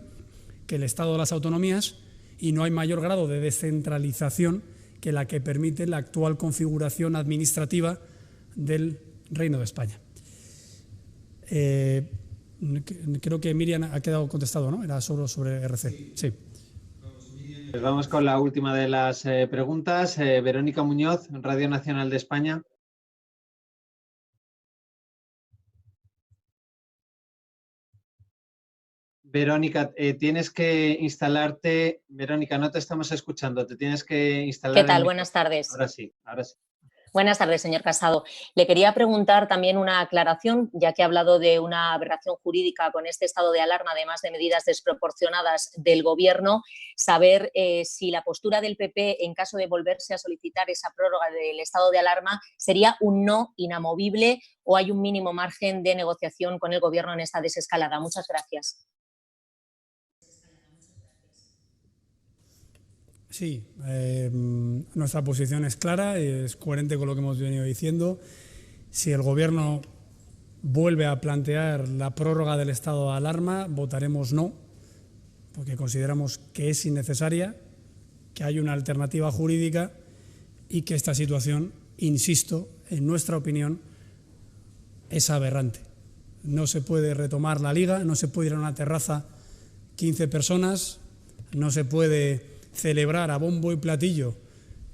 que el Estado de las autonomías y no hay mayor grado de descentralización que la que permite la actual configuración administrativa del Reino de España. Creo que Miriam ha quedado contestado, ¿no? Era solo sobre RC. Sí. Pues vamos con la última de las preguntas. Verónica Muñoz, Radio Nacional de España. Verónica, tienes que instalarte. Verónica, no te estamos escuchando, te tienes que instalar. ¿Qué tal? Buenas tardes. Ahora sí, ahora sí. Buenas tardes, señor Casado. Le quería preguntar también una aclaración, ya que ha hablado de una aberración jurídica con este estado de alarma, además de medidas desproporcionadas del Gobierno, saber si la postura del PP, en caso de volverse a solicitar esa prórroga del estado de alarma, sería un no inamovible o hay un mínimo margen de negociación con el Gobierno en esta desescalada. Muchas gracias. Sí, nuestra posición es clara y es coherente con lo que hemos venido diciendo. Si el Gobierno vuelve a plantear la prórroga del estado de alarma, votaremos no, porque consideramos que es innecesaria, que hay una alternativa jurídica y que esta situación, insisto, en nuestra opinión, es aberrante. No se puede retomar la Liga, no se puede ir a una terraza 15 personas, no se puede celebrar a bombo y platillo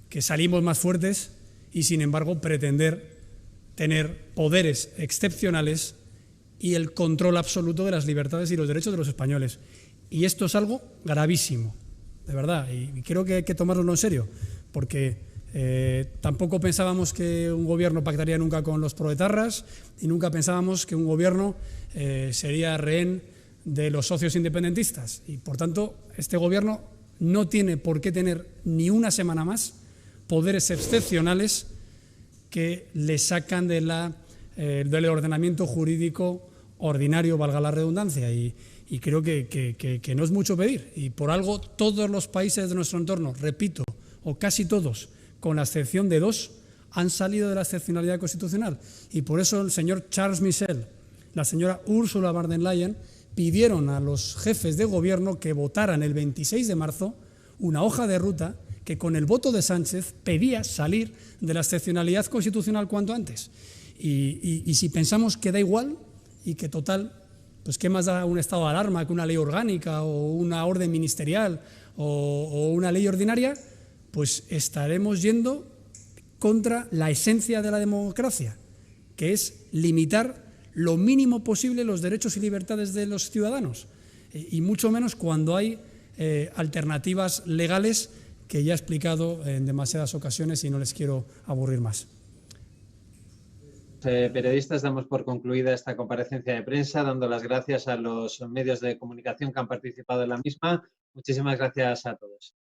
que salimos más fuertes y, sin embargo, pretender tener poderes excepcionales y el control absoluto de las libertades y los derechos de los españoles. Y esto es algo gravísimo, de verdad, y creo que hay que tomárnoslo en serio, porque tampoco pensábamos que un gobierno pactaría nunca con los proetarras y nunca pensábamos que un gobierno sería rehén de los socios independentistas. Y, por tanto, este gobierno no tiene por qué tener ni una semana más poderes excepcionales que le sacan del ordenamiento jurídico ordinario, valga la redundancia, y creo que no es mucho pedir. Y por algo todos los países de nuestro entorno, repito, o casi todos, con la excepción de 2, han salido de la excepcionalidad constitucional. Y por eso el señor Charles Michel, la señora Ursula von der Leyen, pidieron a los jefes de gobierno que votaran el 26 de marzo una hoja de ruta que con el voto de Sánchez pedía salir de la excepcionalidad constitucional cuanto antes. Y si pensamos que da igual y que total, pues qué más da un estado de alarma que una ley orgánica o una orden ministerial o una ley ordinaria, pues estaremos yendo contra la esencia de la democracia, que es limitar lo mínimo posible los derechos y libertades de los ciudadanos, y mucho menos cuando hay alternativas legales que ya he explicado en demasiadas ocasiones y no les quiero aburrir más. Periodistas, damos por concluida esta comparecencia de prensa, dando las gracias a los medios de comunicación que han participado en la misma. Muchísimas gracias a todos.